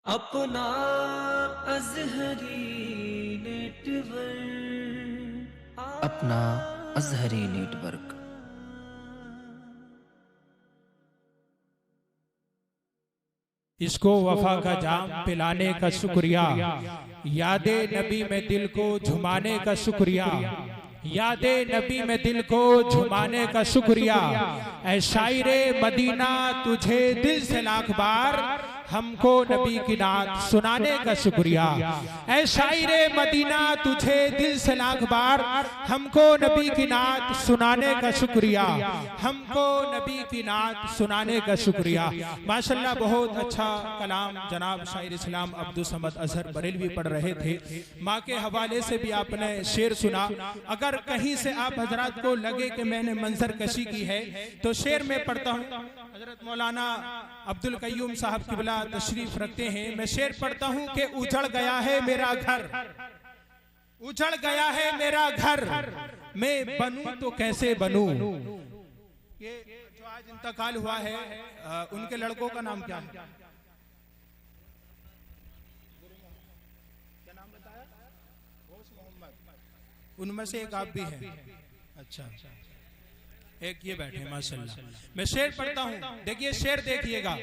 अपना अज़हरी नेटवर्क, अपना अज़हरी नेटवर्क। इसको वफा का जाम पिलाने का शुक्रिया, यादे नबी में दिल को झुमाने का शुक्रिया, यादे नबी में दिल को झुमाने का शुक्रिया। ऐ शायरे मदीना तुझे दिल से लाख बार हमको नबी की नात सुनाने का शुक्रिया। ऐ शायरे मदीना तुझे दिल से लाख बार हमको नबी की नात सुनाने का शुक्रिया, हमको नबी की नात सुनाने का शुक्रिया। माशाल्लाह बहुत अच्छा कलाम जनाब शायर इस्लाम अब्दुल समद अजहर बरेलवी पढ़ रहे थे। माँ के हवाले से भी आपने शेर सुना। अगर कहीं से आप हजरात को लगे कि मैंने मंजर कशी की है तो शेर में पढ़ता हूँ। हजरत मौलाना अब्दुल कय्यूम साहब किबला तशरीफ रखते हैं। मैं शेर पढ़ता हूँ कि उजड़ गया है मेरा घर, उजड़ गया है मेरा घर, मैं बनूं तो कैसे बनूं। ये जो आज इंतकाल हुआ है उनके लड़कों का नाम क्या है? क्या नाम बताया? उनमें से एक आप भी हैं। अच्छा, एक ये बैठे माशाल्लाह। मैं शेर पढ़ता हूँ, देखिए शेर देखिएगा।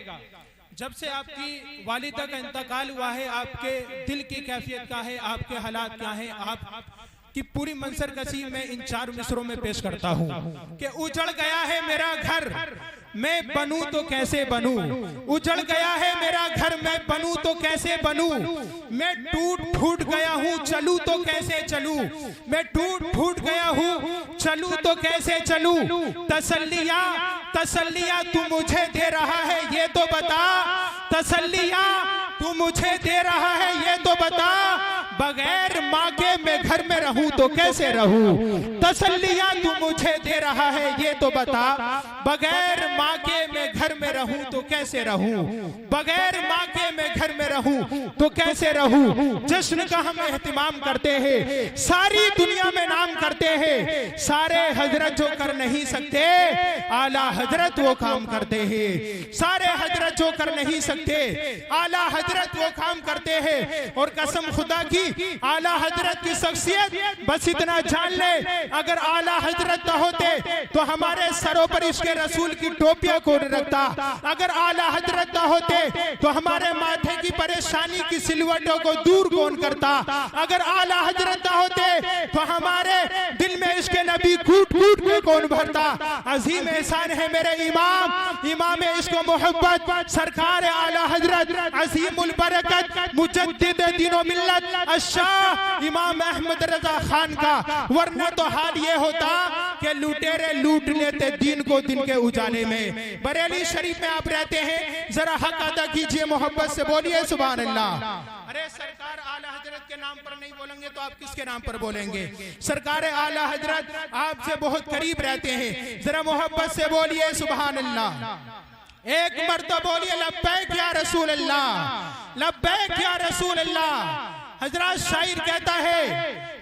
जब से आपकी वालिदा का इंतकाल हुआ है आपके दिल की कैफियत क्या है, आपके हालात क्या है, आप की पूरी मंजर कसी मैं इन चार मिसरों में पेश करता हूँ कि उजड़ गया है मेरा घर, मैं बनूं तो कैसे बनूं। उजड़ गया है मेरा घर, मैं बनूं तो कैसे बनूं। मैं टूट फूट गया हूँ, चलूं तो कैसे चलूं। मैं टूट फूट गया हूँ, चलूं तो कैसे चलूं। तसल्लिया तसल्लिया तू मुझे दे रहा है ये तो बता, तसल्लिया तू मुझे दे रहा है ये तो बता। बगैर माँ के मैं घर में रहूं तो कैसे रहूं। तसल्लिया तू मुझे दे रहा है ये तो बता। बगैर माँ के मैं घर में रहूं तो कैसे रहूं। बगैर माँ के मैं घर में रहूं तो कैसे रहूं। जश्न का हम एहतिमाम करते हैं, सारी दुनिया में नाम करते हैं। सारे हजरत जो कर नहीं सकते आला हजरत वो काम करते हैं। सारे हजरत जो कर नहीं सकते आला हजरत वो काम करते हैं। और कसम खुदा की आला हजरत की शख्सियत बस इतना जान ले, अगर आला हजरत न होते तो हमारे सरों पर इसके रसूल की टोपियां कौन रखता। अगर आला हजरत न होते तो हमारे माथे की परेशानी की सिलवटों को दूर कौन करता। अगर आला हजरत न होते तो हमारे दिल में इसके नबी कूट कूट के कौन भरता। अजीम एहसान है मेरे इमाम, इमाम इसको मोहब्बत सरकार आला हजरत अजीमुल बरकत मुजद्दिद दीनो मिल्लत शाह इमाम अहमद रजा खान का। वरना तो हाल ये होता कि लुटेरे लूट लेते दीन को दिन के उजाले में। बरेली शरीफ में आप रहते हैं, जरा हक अदा कीजिए, मोहब्बत से बोलिए सुभान अल्लाह। अरे सरकार आला हजरत के नाम पर नहीं बोलेंगे तो आप किसके नाम पर बोलेंगे। सरकार आला हजरत आपसे बहुत करीब रहते हैं, जरा मोहब्बत से बोलिए सुभान अल्लाह। एक मर्तबा बोलिए लब्बैक या रसूल अल्लाह, लब्बैक या रसूल अल्लाह। हजरत शायर कहता है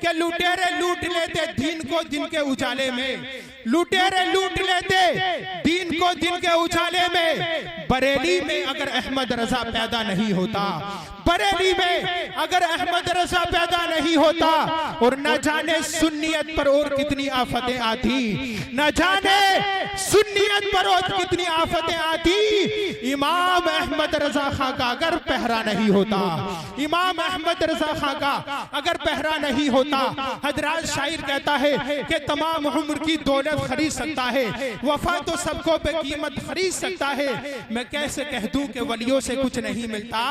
कि लुटेरे लूट लेते दीन को दिन के उजाले में, लुटेरे लूट लेते दीन को दिन के उजाले में। बरेली में अगर अहमद रजा पैदा नहीं होता, बरेली में अगर अहमद रजा पैदा नहीं होता, और न जाने सुन्नियत पर और कितनी आफतें आती, न जाने सुन्नियत पर और कितनी आफतें आती। इमाम अहमद रजा खां का अगर पहरा नहीं होता, इमाम अहमद रजा खां का अगर पहरा नहीं होता। हजरत शायर कहता है कि तमाम उम्र की दौलत खरीद सकता है, वफा तो सबको बेकीमत खरीद सकता है। मैं कैसे कह दूं कि वलियों से कुछ नहीं मिलता,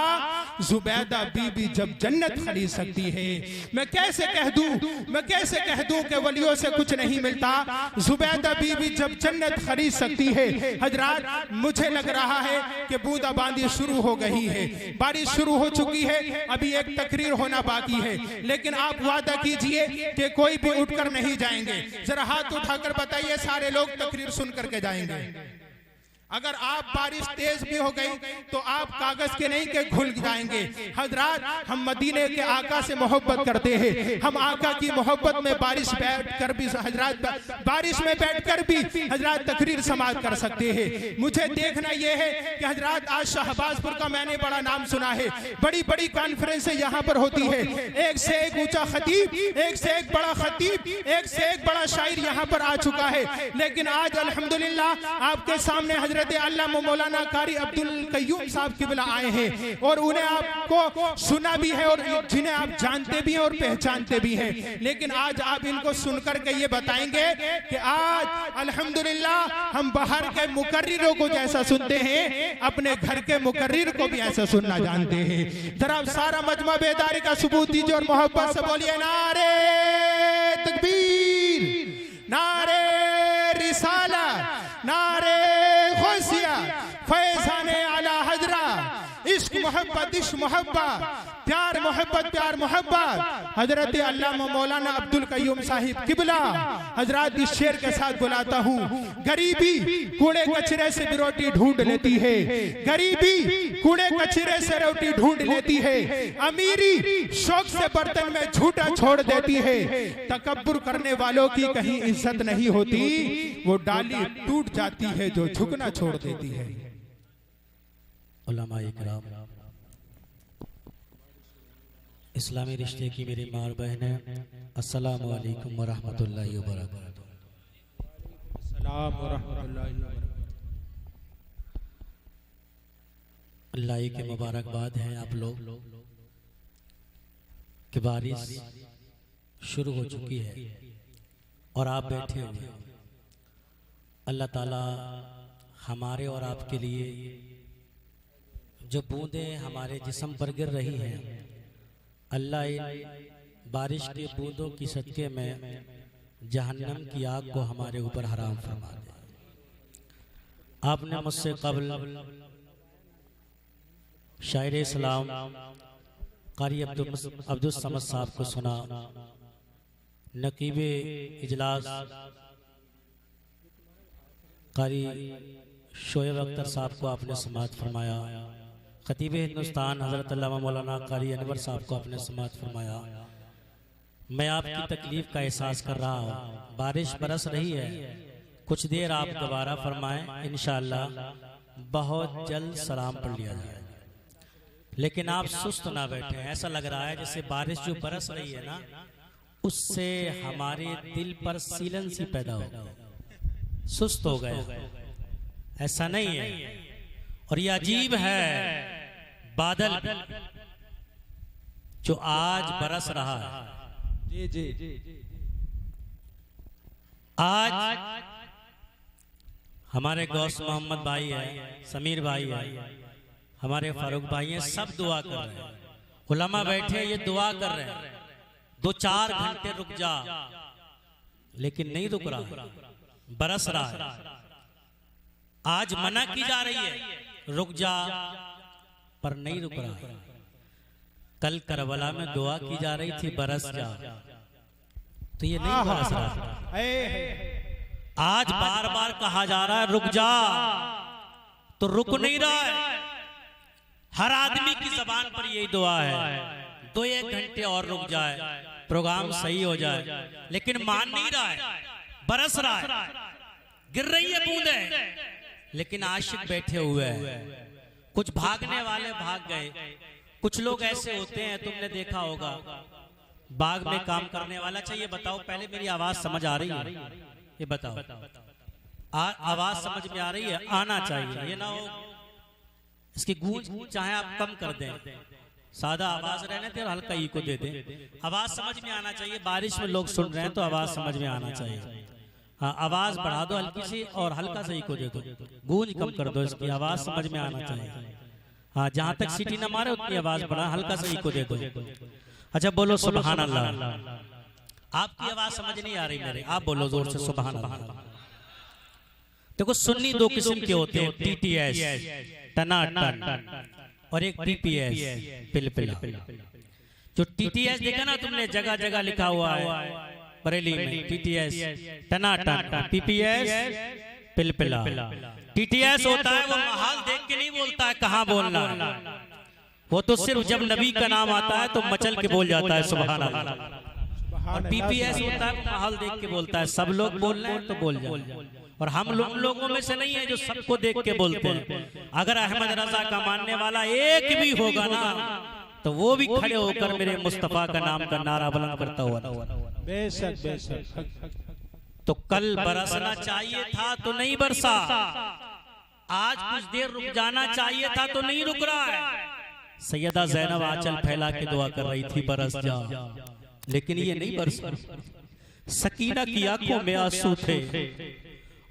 जुबैदा बीबी जब जन्नत खरीद सकती है। मैं कैसे कह दूं, मैं कैसे कह दूं कि वलियों से कुछ नहीं मिलता, जुबैदा बीबी जब जन्नत खरीद सकती है। हजरात मुझे लग रहा है कि बूंदाबांदी शुरू हो गई है, बारिश शुरू हो चुकी है, अभी एक तकरीर होना बाकी है। लेकिन आप वादा कीजिए कि कोई भी उठकर नहीं जाएंगे। जरा हाथ उठाकर बताइए सारे लोग तकरीर सुन करके जाएंगे। अगर आप बारिश तेज भी हो गई तो आप कागज के नहीं के घुल जाएंगे। हजरात, हम मदीने के आका से मोहब्बत करते हैं, हम आका की मोहब्बत में बारिश बैठकर भी हजरात बारिश में बैठकर भी हजरात तकरीर समाज कर सकते हैं। मुझे देखना यह है कि हजरात आज शहबाजपुर का मैंने बड़ा नाम सुना है, बड़ी बड़ी कॉन्फ्रेंसें यहाँ पर होती है, एक से एक ऊंचा खतीब, एक से एक बड़ा खतीब, एक से एक बड़ा शायर यहाँ पर आ चुका है। लेकिन आज अल्हम्दुलिल्लाह आपके सामने हजरत अल्लामा मौलाना कारी अब्दुल कय्यूम साहब किबला आए हैं और उन्हें आपको सुना भी है और जिन्हें आप जानते भी हैं और पहचानते भी हैं। लेकिन आज आप इनको सुनकर के ये बताएंगे कि आज अल्हम्दुलिल्लाह हम बाहर के मुकर्रिरों को जैसा सुनते हैं, अपने घर के मुकर्रिर को भी ऐसा सुनना जानते हैं। जरा सारा मजमा बेदारी का सबूत दीजिए और मोहब्बत से बोलिए नारे तकबीर, नारे रिसाला, नारे गौसिया, फैज़ाने आला हजरा, इश्क मोहब्बत, इश्क मोहब्बत, प्यार मोहब्बत, प्यार मोहब्बत। हजरत अल्लामा मौलाना अब्दुल कय्यूम साहिब किबला हजरात इस शेर के साथ बुलाता हूँ। गरीबी कूड़े कचरे से भी रोटी ढूंढ लेती है, गरीबी कूड़े कचरे से रोटी ढूंढ लेती है, अमीरी शौक से बर्तन में झूठा छोड़ देती है, तकब्बुर करने वालों की कहीं इज्जत नहीं होती, वो डाली टूट जाती है जो झुकना छोड़ देती है। उलमा इकराम, इस्लामी रिश्ते की मेरी माँ और बहनें, अस्सलामु अलैकुम व रहमतुल्लाहि व बरकातुहू। अल्लाह के मुबारकबाद हैं आप लोग कि बारिश शुरू हो चुकी है और आप बैठे हुए। अल्लाह ताला हमारे और आपके लिए जो बूंदें हमारे जिस्म पर गिर रही हैं, अल्लाह इन बारिश के बूंदों की सदके में जहन्नम की आग को हमारे ऊपर हराम फरमा दे। आपने मुझसे कबल शायर इस्लाम कारी अब्दुल समद साहब को सुना, नकीबे इजलास कारी शोएब अख्तर साहब को आपने समाअत फरमाया, खतीब हिंदुस्तान हज़रत अल्लामा मौलाना कारी अनवर साहब को आपने समाअत फरमाया। मैं आपकी तकलीफ का एहसास कर रहा हूँ। बारिश बरस रही है, कुछ देर आप दोबारा फरमाएं, इंशाअल्लाह बहुत जल्द सलाम पढ़ लिया जाएगा। लेकिन आप सुस्त ना बैठे, ऐसा लग रहा है जैसे बारिश जो बरस रही है ना, उससे हमारे दिल पर सीलन सी पैदा हो गई, सुस्त हो गए। ऐसा नहीं है। और ये अजीब है, बादल जो आज बरस रहा है, आज हमारे गौस मोहम्मद भाई है, समीर भाई है, हमारे फारूक भाई हैं, सब दुआ कर रहे हैं। उलमा बैठे ये दुआ कर रहे हैं, 2-4 घंटे रुक जा, लेकिन नहीं रुक रहा, बरस रहा है। आज मना की जा रही है रुक जा, पर नहीं रुक रहा। कल करबला में दुआ की जा रही थी बरस जा, तो ये नहीं बरस रहा। आज बार बार कहा जा रहा है रुक जा, तो रुक नहीं रहा है। हर आदमी की जबान पर यही दुआ है, 2-1 घंटे और रुक जाए, प्रोग्राम सही हो जाए, लेकिन मान नहीं रहा है, बरस रहा है, गिर रही है बूंदें, लेकिन आशिक बैठे हुए हैं। कुछ भागने वाले भाग गए, कुछ लोग ऐसे होते हैं, तुमने देखा होगा, बाग में काम करने वाला चाहिए। बताओ पहले मेरी आवाज समझ आ रही है? ये बताओ, आवाज समझ में आ रही है? आना चाहिए, ये ना हो इसकी गूंज चाहे आप कम कर दें, सादा आवाज रहने थे और हल्का ई को दे दें। आवाज समझ में आना चाहिए। बारिश में लोग सुन रहे हैं तो आवाज समझ में आना चाहिए। हाँ, आवाज बढ़ा दो हल्की सी और हल्का सा ई को दे दो, गूंज कम कर दो, इसकी आवाज समझ में आना चाहिए। हाँ, जहां तक सीटी ना मारे उतनी आवाज बढ़ा, हल्का सा ई को दे दो। अच्छा बोलो सुभान अल्लाह। आपकी आवाज समझ नहीं आ रही मेरे, आप बोलो जोर से सुभान अल्लाह। देखो सुन्नी 2 किस्म के होते हैं, टीटीएस टनाटन और एक पीपीएस पिलपिला। जो टीटीएस देखा ना तुमने, जगह जगह लिखा हुआ है बरेली में, टीटीएस टनाटन, पीपीएस पिलपिला। टीटीएस होता है वो माहौल देख के नहीं बोलता है कहाँ बोलना है, वो तो सिर्फ जब नबी का नाम आता है तो मचल के बोल जाता है सुभान अल्लाह। और पीपीएस होता है माहौल देख के बोलता है, सब लोग बोल रहे हैं तो बोल जाए। और हम लोगों में से नहीं है जो सबको देख के बोलते हैं। अगर अहमद रजा का मानने वाला एक भी होगा ना तो वो भी खड़े होकर मेरे मुस्तफा का नाम का नारा बुलंद करता हुआ। बेशक बेशक। तो कल बरसना चाहिए था तो नहीं बरसा, आज कुछ देर रुक जाना चाहिए था तो नहीं रुक रहा है। सैयदा ज़ैनब आंचल फैला के दुआ कर रही थी बरस जा, लेकिन ये नहीं बरसा। सकीना की आंखों में आंसू थे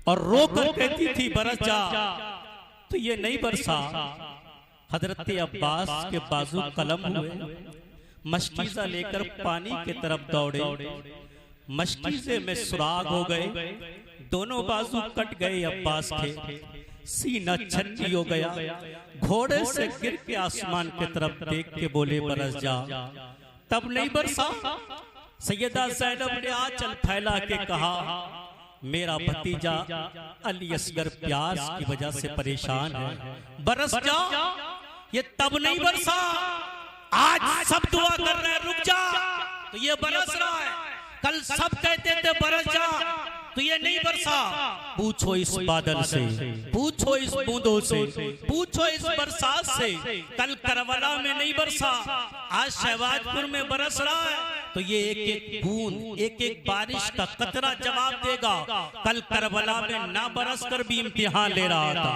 और रोकर कहती थी बरस जा, तो ये नहीं बरसा। हजरत अब्बास के बाजू कलम हुए, मशकीज़ा लेकर पानी की तरफ दौड़े, मशकीज़े में सुराग हो गए, दोनों बाजू कट गए अब्बास के, सीना छन्नी हो गया। घोड़े से गिर के आसमान की तरफ देख के बोले बरस जा, तब नहीं बरसा। सैयदा ज़ैनब ने आंचल फैला के कहा मेरा भतीजा अली असगर प्यास की वजह से परेशान है, बरस जा। ये तब नहीं बरसा, आज सब दुआ कर रहे हैं रुक जा तो ये बरस रहा है। कल सब कहते थे बरस जा तो ये नहीं बरसा। पूछो इस बादल से, पूछो इस बूंदों से, पूछो इस बरसात से। कल करबला में नहीं बरसा, आज शहबाजपुर में बरस रहा है। तो ये एक एक बूंद, एक एक बारिश का कतरा जवाब देगा। कल करबला में ना बरस कर भी इम्तिहान ले रहा था,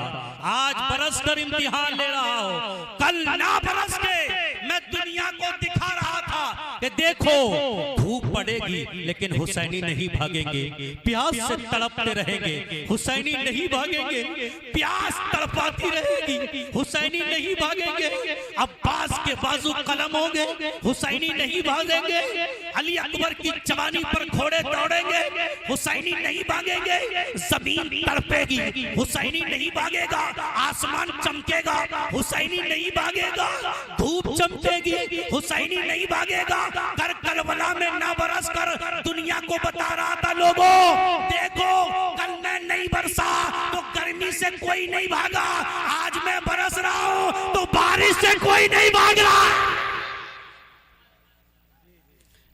आज बरस कर इम्तिहान ले रहा हो। कल ना बरस के मैं दुनिया को दिखा रहा था कि देखो धूप पड़ेगी लेकिन हुसैनी नहीं भागेंगे, प्यास से तड़पते रहेंगे, हुसैनी नहीं भागेंगे, प्यास तड़पाती रहेगी, हुसैनी नहीं भागेंगे। अब्बास के बाजू कलम होंगे, हुसैनी नहीं भागेंगे। अली अकबर की जवानी पर घोड़े दौड़ेंगे, हुसैनी नहीं भागेंगे। जमीन तड़पेगी, हुसैनी नहीं भागेगा। आसमान चमकेगा, हुसैनी नहीं भागेगा। धूप चमकेगी, हुसैनी नहीं भागेगा। कर करबला में ना बरस कर दुनिया को बता रहा था लोगों देखो कल मैं नहीं बरसा तो गर्मी से कोई नहीं भागा, आज मैं बरस रहा हूं तो बारिश से कोई नहीं भाग रहा।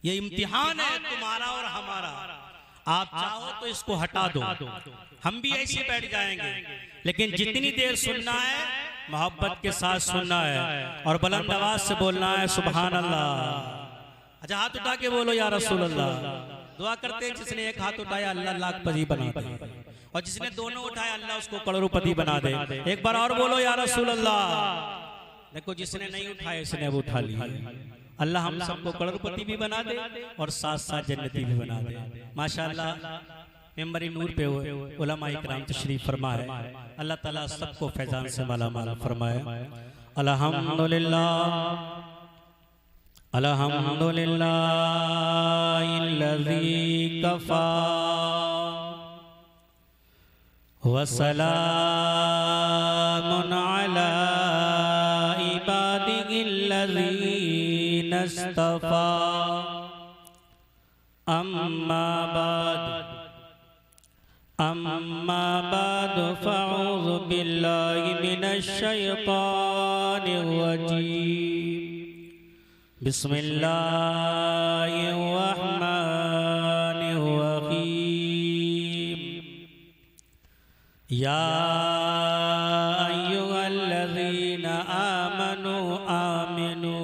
ये इम्तिहान है तुम्हारा और हमारा। आप चाहो तो इसको हटा दो, हम भी ऐसे बैठ जाएंगे, लेकिन जितनी देर सुनना है मोहब्बत के साथ सुनना है और बुलंद आवाज से बोलना है सुभान अल्लाह। अच्छा हाथ उठा के बोलो या रसूल अल्लाह। दुआ करते हैं जिसने एक हाथ उठाया अल्लाह लाखपति बना दे, और जिसने दोनों उठाया अल्लाह उसको करोड़पति बना दे। एक बार और बोलो या रसूल अल्लाह। देखो जिसने नहीं उठाया इसने अब उठा लिया। अल्लाह हम सबको करोड़पति भी बना दे और साथ साथ जन्नती भी बना दे। माशाअल्लाह मेंबर नूर पे उलमा इकराम तशरीफ फरमा है। अल्लाह ताला सबको फैजान से माला माला फरमाए। अल्हम्दुलिल्लाह अल्हम्दुलिल्लाह इल्लज़ी कफ़ा व सलामुन अला इबादिहिल्लज़ीना इस्तफ़ा अम्मा बाद फ़अऊज़ु बिल्लाहि मिनश शैतानिर रजीम। बिस्मिल्लाहिर्रहमानिर्रहीम। या अय्युहल्लज़ीना आमनू आमिनू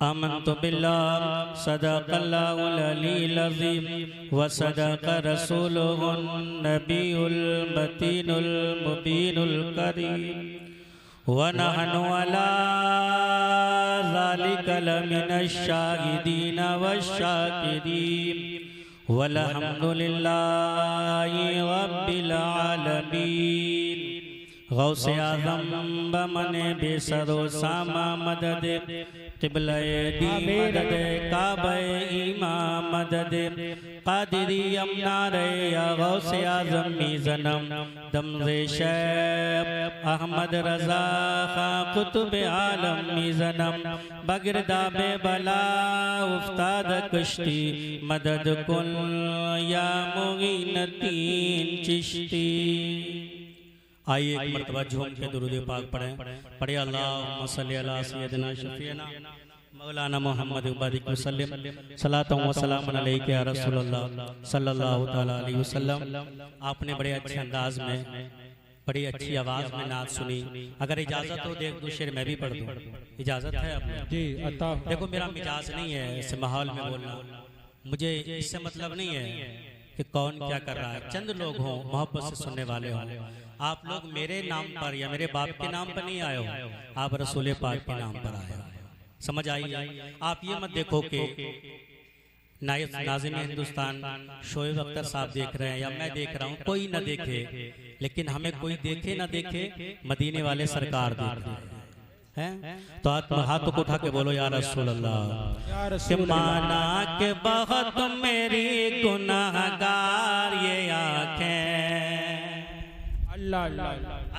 आमन्तु बिल्लाहि सदक़ल्लाहुल अलीयुल अज़ीम व सदक़ रसूलुहुन नबियुल मतीनुल मुबीनुल करीम व नहनु अला ज़ालिका लमिनश शाहिदीन वश्शाकिरीन वल्हम्दुलिल्लाहि रब्बिल आलमीन। गौसे आज़म बमने बेसरो सामा मदद क़िबले दी मदद काबे ईमा मदद क़ादिरी अमनारे या गौसे आज़म मीज़नम दमज़े शैब अहमद रज़ा खा कुतुब आलम मीज़नम बगरदाबे बला उफ्ताद कश्ती मदद कुन या मुगीनतीन चिश्ती। आइए एक मरतबा झूम के दुरूद पाक पढ़ें। पढ़े अल्लाहुम्मा सल्ली अला सय्यदिना शफीना मौलाना मोहम्मद बारिक वसल्लम सलातु व सलामुन अलैका या रसूलल्लाह सल्लल्लाहु तआला अलैहि वसल्लम। आपने बड़े अच्छे अंदाज में बड़ी अच्छी आवाज में नात सुनी। अगर इजाजत हो देख दो शेर मैं भी पढ़ दूं, इजाजत है आपने? जी अता। देखो मेरा मिजाज नहीं है इस माहौल में बोलना, मुझे इससे मतलब नहीं है कि कौन क्या कर रहा है। चंद लोग हों मोहब्बत से सुनने वाले हों। आप लोग मेरे नाम पर या मेरे बाप के नाम पर नहीं आए हो, आप रसूल पाक के नाम पर आए हो। समझ आई? आप ये मत देखो कि नाज़िम हिंदुस्तान शोएब अख्तर साहब देख रहे हैं या मैं देख रहा हूँ, कोई ना देखे, लेकिन हमें कोई देखे ना देखे मदीने वाले सरकार देख रहे हैं। तो हाथों को उठा के बोलो या रसूल अल्लाह। कि माना के बहुत मेरी गुनाहगार ये आँखें। अल्लाह अल्लाह।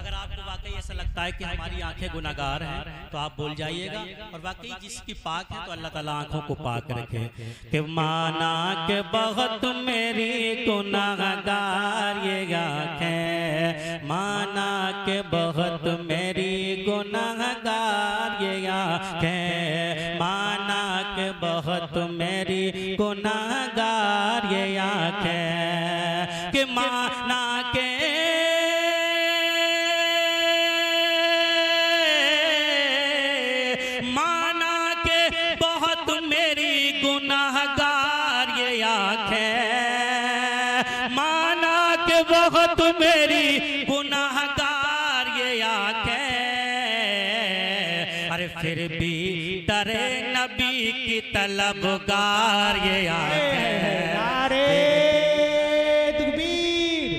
अगर आपको वाकई ऐसा लगता है कि हमारी आंखें गुनाहगार हैं तो आप बोल जाइएगा, और वाकई जिसकी पाक है तो अल्लाह ताला आंखों को पाक रखे। कि माना के बहुत मेरी गुनाहगार ये आंखें, माना के बहुत मेरी गुनाहगार ये आंखें, माना के बहुत मेरी गुनाहगार ये आंखें। कि माना के गुनाहगार ये आँखें, माना के बहुत मेरी गुनाहगार ये आँखें। अरे फिर भी डरे नबी की तलबगार ये आँखें। नारे तकबीर,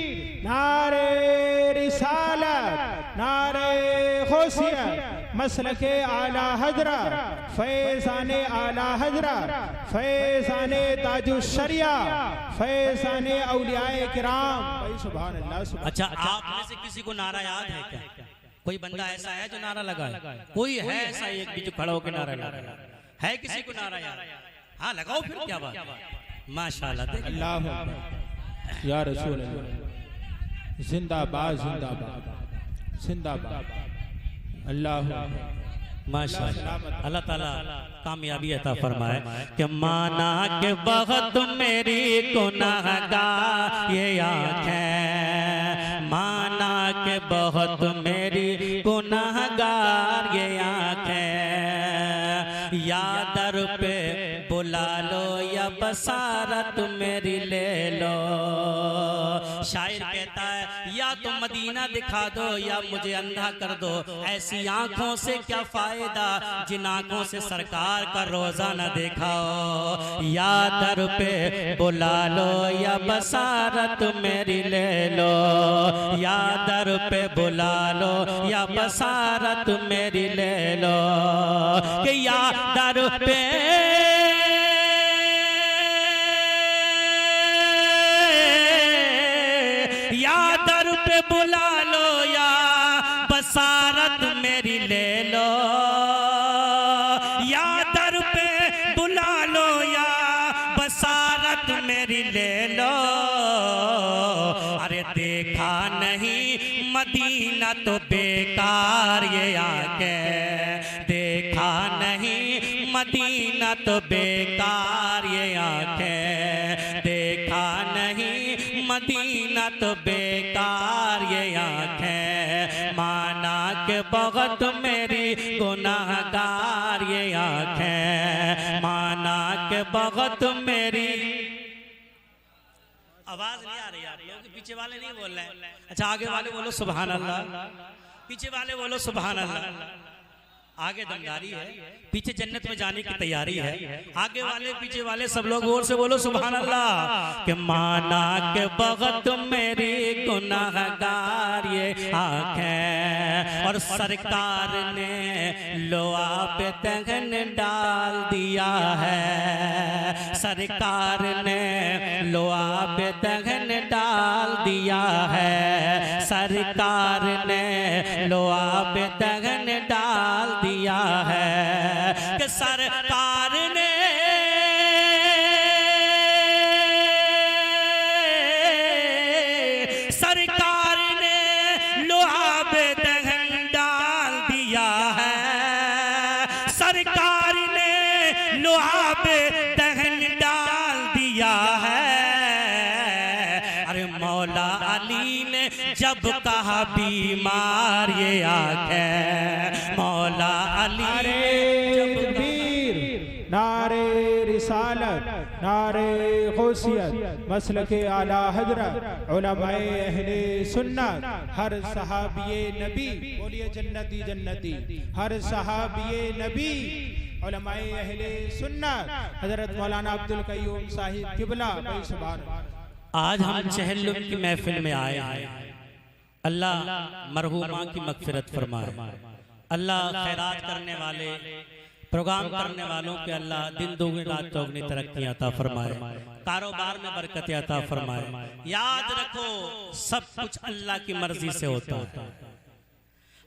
नारे रिसालत, नारे गौसियत, मसलके आला हजरा, फैज़ाने आला हजरा, फैज़ाने ताजुश शरिया, फैज़ाने औलियाए किराम। भाई सुभान अल्लाह। अच्छा, आप में से किसी को नारा याद है क्या? कोई बंदा ऐसा है जो नारा लगाए? कोई है ऐसा एक भी जो खड़ा होकर नारा लगाए? है किसी को नारा याद? हाँ लगाओ फिर, क्या बात। माशाल्लाह। अल्लाह या रसूल अल्लाह। जिंदाबाद जिंदाबाद जिंदाबाद। अल्लाह माशाअल्लाह। अल्लाह ताला कामयाबी अता फरमाए। कि माना के बहुत मेरी गुनाहगार ये आँखें, माना के बहुत मेरी गुनाहगार ये आँखें। या दर पे बुला लो या बसारत मेरी ले लो। शायर कहता है या तो मदीना दिखा दो या मुझे अंधा कर दो, ऐसी आंखों से क्या फायदा जिन आंखों से सरकार का रोजा न देखाओ। या दर पे बुला लो या बसारत मेरी ले लो, या दर पे बुला लो या बसारत मेरी ले लो। कि या दर पे बुला लो या बसारत मेरी ले लो, या दर पे बुला लो या बसारत मेरी ले लो। अरे देखा नहीं मदीना तो बेकार ये आँखें, देखा नहीं मदीना तो बेकार ये आँखें, देखा नहीं मदीना तो बेकार ये आँखें। माना के बहुत मेरी गुनाहगार ये आँखें, माना के बहुत मेरी। आवाज नहीं आ रही आप लोग, पीछे वाले नहीं बोल रहे? अच्छा आगे वाले बोलो सुभान अल्लाह, पीछे वाले बोलो सुभान अल्लाह। आगे दमदारी है, पीछे जन्नत में जाने की तैयारी है। आगे वाले पीछे वाले सब लोग जोर से बोलो सुभान अल्लाह। कि माना के बगत मेरी गुनाहगार ये आंखें, और सरकार ने लोहा पे दहन डाल दिया है, सरकार ने लोहा पे दहन डाल दिया है, सरकार ने लोहा पे दहन डाल दिया है। कि सरकार ने लोहा पे दहन डाल दिया है, सरकार ने लोहा पे दहन डाल दिया है। अरे मौला अली ने जब कहा बीमार ये आंखें, मौला अली नारे रिसालत, नारे गौसियत, मसलके आला हजरत, उलमाए अहले सुन्नत, हर सहाबिये नबी, बोलिए जन्नती जन्नती, हर सहाबिये नबी, उलमाए अहले सुन्नत, हजरत मौलाना अब्दुल कय्यूम साहिब किबला। आज हम चहल्लुम की महफिल में आए हैं। अल्लाह मरहूमा की मगफिरत फरमाए, अल्लाह खैरात करने वाले, प्रोग्राम करने वालों के अल्लाह दिन दोगुनी रात चौगुनी तरक्की अता फरमाए, कारोबार में बरकत अता फरमाए। याद रखो सब कुछ अल्लाह की मर्जी से होता है।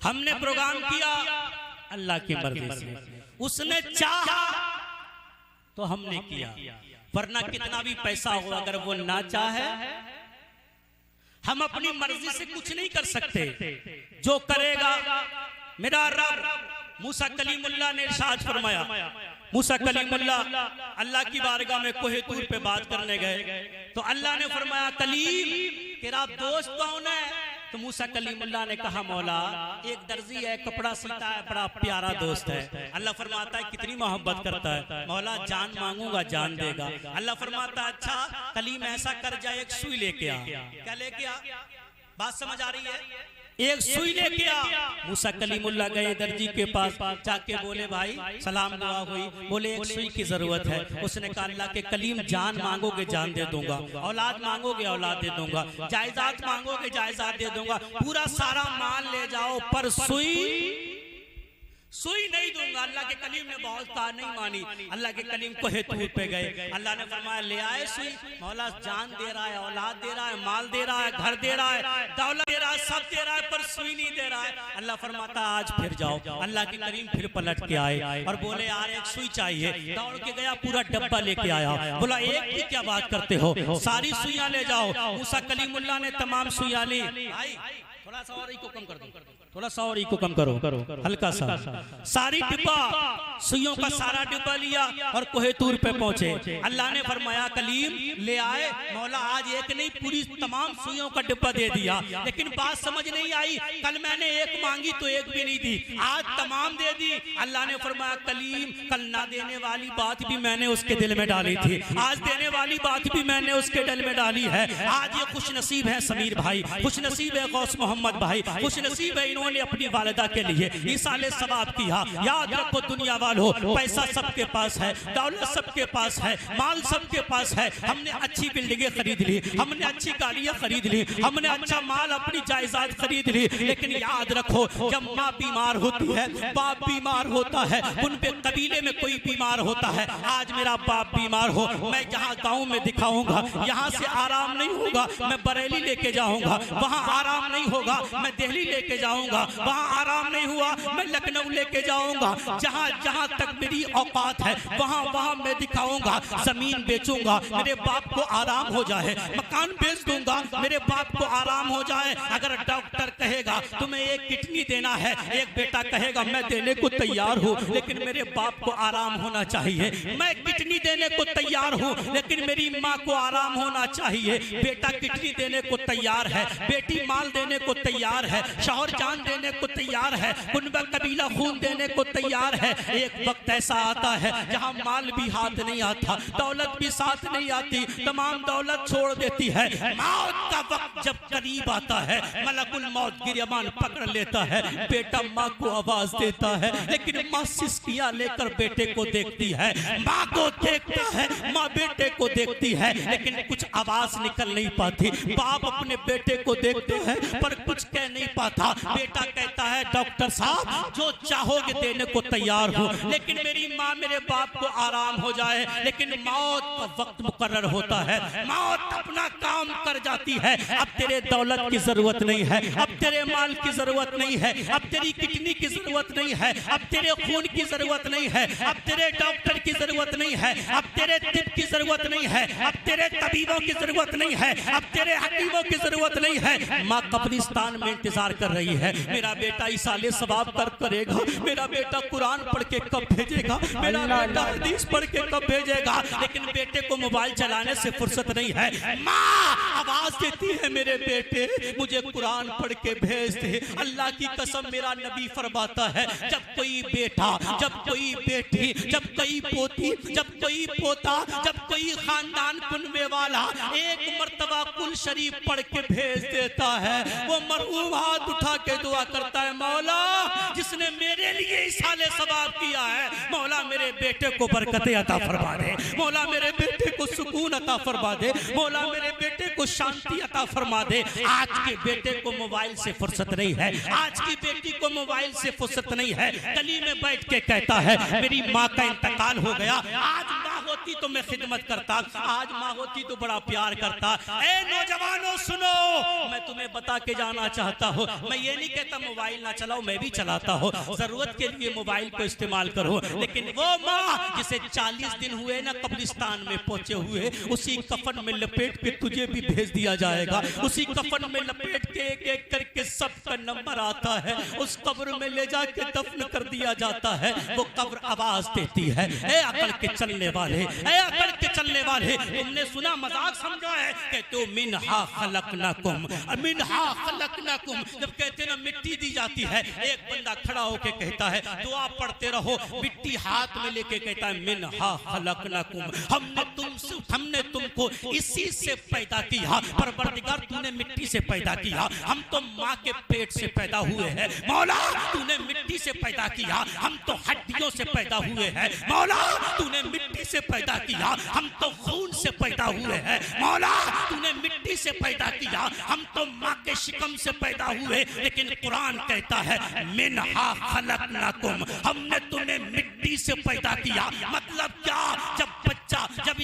हमने प्रोग्राम किया अल्लाह की मर्जी से, उसने चाहा तो हमने किया, वरना कितना भी पैसा हो अगर वो ना चाहे हम अपनी मर्जी से कुछ नहीं कर सकते। जो करेगा मेरा रब, मूसा कलीमुल्लाह ने इरशाद फरमाया, मूसा कलीमुल्लाह अल्लाह की बारगाह में कोहे तूर पे बात करने गए तो अल्लाह ने फरमाया कलीम तेरा दोस्त कौन है? तो मूसा कलीमुल्लाह ने कहा मौला एक दर्जी है, कपड़ा सीता है, बड़ा प्यारा दोस्त है। अल्लाह फरमाता है कितनी मोहब्बत करता है? मौला जान मांगूंगा जान देगा। अल्लाह फरमाता है अच्छा कलीम ऐसा कर जाए एक सुई लेके आ। क्या लेके आ? बात समझ आ रही है? एक सुई लेके आ। मूसा कलीमुल्लाह गए दर्जी के पास, जाके बोले भाई सलाम दुआ हुई, बोले एक सुई की जरूरत है। उसने कहा अल्लाह के कलीम जान मांगोगे जान दे दूंगा, औलाद मांगोगे औलाद दे दूंगा, जायदाद मांगोगे जायदाद दे दूंगा, पूरा सारा माल ले जाओ पर सुई नहीं दूंगा। अल्लाह के कलीम ने बहुत कहा नहीं मानी। अल्लाह के कलीम को हेतूर पे गए, अल्लाह ने फरमाया ले आए सुई। मौला जान दे रहा है, औलाद दे रहा है, माल दे रहा है, घर दे रहा है, दौलत दे रहा है, सब दे रहा है पर सुई नहीं दे रहा है। अल्लाह फरमाता आज फिर जाओ। अल्लाह के करीम फिर पलट के आए और बोले यार एक सुई चाहिए। दौड़ के गया पूरा डब्बा लेके आया। बोला एक की क्या बात करते हो, सारी सुइयां ले जाओ। मूसा कलीमुल्लाह ने तमाम सुइयां ली। थोड़ा सा और को कम कर दो, थोड़ा सा और को कम करो, हल्का सा। सारी डिब्बा सुइयों का सारा डिब्बा लिया और कोहे तूर पे पहुंचे। अल्लाह ने फरमाया कलीम ले आए। मौला आज एक नहीं पूरी तमाम सुइयों का डिब्बा दे दिया, लेकिन बात समझ नहीं आई। कल मैंने एक मांगी तो एक भी नहीं दी, आज तमाम दे दी। अल्लाह ने फरमाया कलीम कल ना देने वाली बात भी मैंने उसके दिल में डाली थी, आज देने वाली बात भी मैंने उसके दिल में डाली है। आज ये खुश नसीब है समीर भाई, खुश नसीब है गौस मोहम्मद भाई, खुश नसीब है इन्होंने अपनी वालिदा के लिए इसाले सवाब किया। याद रखो दुनिया वालों पैसा सबके पास है, दौलत सबके पास है, माल सबके पास है। हमने अच्छी बिल्डिंगें खरीद ली, हमने अच्छी गाड़ियां खरीद ली, हमने अच्छा माल अपनी जायदाद खरीद ली, लेकिन याद रखो जब माँ बीमार होती है, बाप बीमार होता है, उन पे कबीले में कोई बीमार होता है। आज मेरा बाप बीमार हो, मैं जहाँ गाँव में दिखाऊंगा यहाँ से आराम नहीं होगा, मैं बरेली लेके जाऊंगा वहाँ आराम नहीं होगा, मैं दिल्ली लेके जाऊंगा वहाँ आराम नहीं हुआ, मैं लखनऊ लेके जाऊंगा। जहाँ जहाँ तक मेरी औकात है वहाँ वहाँ मैं दिखाऊंगा। जमीन बेचूंगा मेरे बाप को आराम हो जाए, मकान बेच दूंगा मेरे बाप को आराम हो जाए। अगर डॉक्टर कहेगा तुम्हें एक किडनी देना है, एक बेटा कहेगा मैं देने को तैयार हूँ, लेकिन मेरे बाप को आराम होना चाहिए। मैं किडनी देने को तैयार हूँ, लेकिन मेरी माँ को आराम होना चाहिए। बेटा किडनी देने को तैयार है, बेटी माल देने को तैयार है, शौहर जान देने को तैयार है, कुनबा कबीला खून देने को तैयार है। एक वक्त ऐसा आता है जहां माल भी हाथ नहीं आता, दौलत भी साथ नहीं आती, तमाम दौलत छोड़ देती है। मौत का वक्त जब करीब आता है, मलकुल मौत गिरबान पकड़ लेता है। बेटा माँ को आवाज देता है, लेकिन माँ सिसकियां लेकर बेटे को देखती है। माँ को देखता है, माँ बेटे को देखती है, लेकिन कुछ आवाज निकल नहीं पाती। बाप अपने बेटे को देखते हैं पर कुछ कह नहीं पाता। बेटा कहता है डॉक्टर साहब जो चाहोगे देने को तैयार हो, लेकिन मेरी माँ मेरे बाप को आराम हो जाए। लेकिन मौत का वक्त मुकर्रर होता है, मौत अपना काम कर जाती है। अब तेरे दौलत की जरूरत नहीं है, अब तेरे माल की जरूरत नहीं है, अब तेरी किडनी की जरूरत नहीं है, अब तेरे खून की जरूरत नहीं है, अब तेरे डॉक्टर की जरूरत नहीं है, अब तेरे तिब की जरूरत नहीं है, अब तेरे तबीबों की जरूरत नहीं है, अब तेरे हकीमों की जरूरत नहीं है। माँ कब्रिस्तान में इंतजार कर रही है, मेरा बेटा इसाले सवाब कर करेगा, मेरा बेटा कुरान पढ़ के कब भेजेगा, मेरा बेटा हदीस पढ़ के कब भेजेगा। लेकिन बेटे को मोबाइल चलाने से फुर्सत नहीं है। माँ आवाज देती है मेरे बेटे मुझे कुरान पढ़ के भेज दे। अल्लाह की कसम मेरा नबी फरमाता है जब कोई बेटा, जब कोई बेटी, जब कोई पोती, जब कोई पोता, जब कोई खानदान कुनबे वाला एक मर्तबा कुल शरीफ पढ़ के भेज देता है, वो मरहूम हाथ उठा के दुआ करता है, मौला जिसने मेरे लिए इसाले सवाब किया है, मौला मेरे बेटे को बरकतें अता फरमा दे, मौला मेरे बेटे को सुकून अता फरमा दे, मौला मेरे बेटे को शांति अता फरमा दे। आज के बेटे को मोबाइल से फुर्सत नहीं है, आज की बेटी को मोबाइल से फुर्सत नहीं है। गली में बैठ के कहता है मेरी माँ का इंतकाल हो गया, आज माँ होती तो मैं खिदमत करता, आज माँ होती तो बड़ा प्यार करता। ए नौजवानों सुनो, मैं तुम्हें बता के जाना चाहता हूँ, मैं ये नहीं कहता मोबाइल ना चलाओ, मैं भी चलाता हूँ, जरूरत के लिए मोबाइल को इस्तेमाल करो। लेकिन वो माँ जिसे 40 दिन हुए ना कब्रिस्तान में पहुंचे हुए, उसी कफन में लपेट के तुझे भी भेज दिया जाएगा, उसी कफन में लपेट के एक एक करके सबका नंबर आता है, उस कब्र में ले जाके दफन कर दिया जाता है। वो कब्र आवाज देती है, ए अकल के चलने वाले, ए अकल के चलने वाले, तुमने सुना मजाक समझा है, कहते हो मिनहा खलकनाकुम, मिनहा खलकनाकुम। जब कहते ना मिट्टी दी जाती है, एक बंदा खड़ा होके कहता है दुआ पढ़ते रहो, मिट्टी हाथ में लेके कहता है मिनहा खलकनाकुम, हमने तुमको इसी से पैदा किया, परवरदिगार तूने मिट्टी से पैदा किया, हम तो माँ के पेट से पैदा हुए हैं, मौला तूने मिट्टी से पैदा किया, हम तो हड्डियों से पैदा हुए हैं, मौला तूने मिट्टी से पैदा किया, हम तो खून से पैदा हुए हैं, मौला तूने मिट्टी से पैदा किया, हम तो माँ के शिकम से पैदा हुए। लेकिन कुरान कहता है मिनहा खलकनाकुम, हमने तुम्हें मिट्टी से पैदा किया। मतलब क्या, जब बच्चा, जब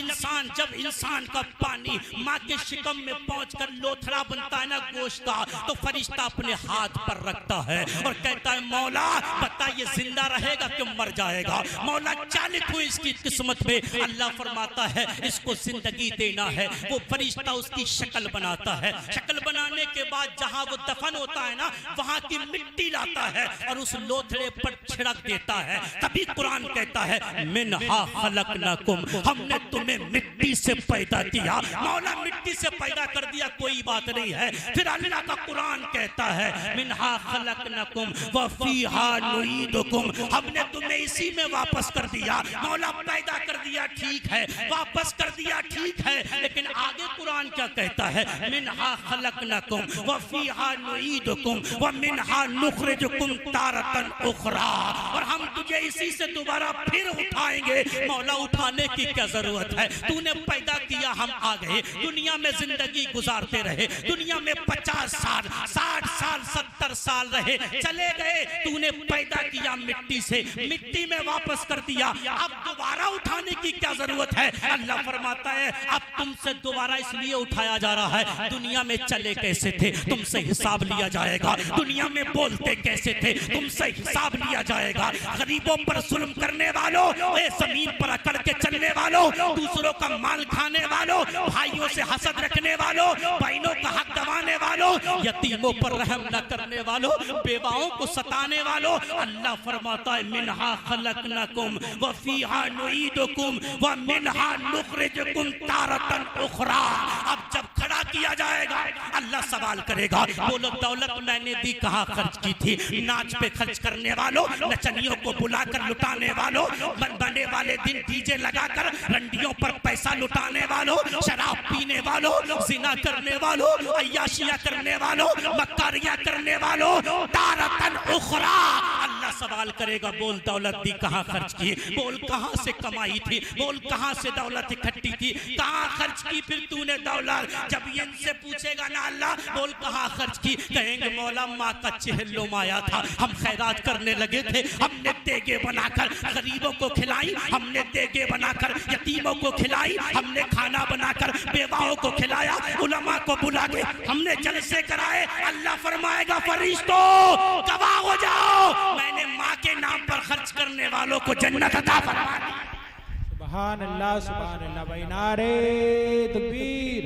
इंसान का पानी माँ के शिकम में पहुंचकर लोथड़ा बनता है ना गोश्त का, तो फरिश्ता अपने हाथ पर रखता है और कहता है मौला बता ये जिंदा रहेगा कि मर जाएगा। मौला क्या लिखूं इसकी किस्मत में? अल्लाह फरमाता है इसको जिंदगी देना है। वो फरिश्ता उसकी शक्ल बनाता है, शक्ल बनाने के बाद जहां वो दफन होता है ना, वहां की मिट्टी लाता है और उस लोथड़े पर छिड़क देता है। तभी कुरान कहता है मिनहा खलकनाकुम, हमने तुम्हें मिट्टी से पैदा किया। मौला मिट्टी से पैदा कर दिया कोई बात नहीं है। फिर अल्लाह का कुरान कहता है मिनहा खलकनाकुम व फीहा नुईदुकुम, हमने तुम्हें इसी में वापस कर दिया। मौला पैदा कर दिया ठीक है, वापस कर दिया ठीक है, लेकिन आगे कुरान क्या कहता है मिनहा खलकनाकुम व फीहा नुईदुकुम व मिनहा नुखरिजुकुम तारतन उखरा, और हम तुझे इसी से दोबारा फिर उठाएंगे। मौला उठाने की क्या जरूरत है? तूने पैदा किया, हम आ गए, दुनिया में जिंदगी गुजारते रहे, दुनिया में 50 साल 60 साल 70 साल रहे, चले गए। तूने पैदा किया मिट्टी से, मिट्टी में वापस कर दिया, अब दोबारा उठाने की क्या जरूरत है? अल्लाह फरमाता है अब तुमसे दोबारा इसलिए उठाया जा रहा है, दुनिया में चले कैसे थे तुमसे हिसाब लिया जाएगा, दुनिया में बोलते कैसे थे तुमसे हिसाब लिया जाएगा। गरीबों पर जुल्म करने वालों, जमीन पर अकड़ के चलने वालों, दूसरों का माल खाने वालों, भाइयों से हसद रखने वालों, बहनों का हक दबाने वालों, यतीमों पर रहम न करने वालों, बेवाओं को सताने वालों, अल्लाह फरमाता है मिनहा खलकनाकुम व फीहा नुईदुकुम व मिनहा नुखरिजुकुम तारतन उखरा। अब जब खड़ा किया जाएगा। अल्लाह सवाल करेगा, बोलो दौलत मैंने दी कहाँ खर्च की थी? नाच पे खर्च करने वालों, नचनियों को बुलाकर लुटाने वालों, बने वाले दिन डीजे लगाकर रंडियों पर पैसा लुटाने वालों, शराब पीने वालों, जिना करने वालों, अय्याशियां करने वालों, मक्कारियां करने वालों, तारतन उखरा अल्लाह सवाल करेगा, बोल दौलत दी कहाँ खर्च की? बोल कहाँ से कमाई थी? बोल कहाँ से दौलत इकट्ठी थी? कहाँ खर्च की फिर तूने दौलत? जब ये इनसे पूछेगा ना अल्लाह, बोल कहाँ खर्च की? कहेंगे मौला माँ का चेहल्लो माया था, हम खैरात करने लगे थे, हमने देगे बनाकर गरीबों को खिलाई, हमने देगे बनाकर यतीमों को खिलाई, हमने खाना बनाकर बेवाओं को खिलाया, उलमा को बुला के हमने जलसे कराए। अल्लाह फरमाएगा, फरिश्तों गवाह हो जाओ, मैंने माँ के नाम पर खर्च करने वालों को जन्नत अता फरमा दी। सुभान अल्लाह भाई। नारे तकबीर,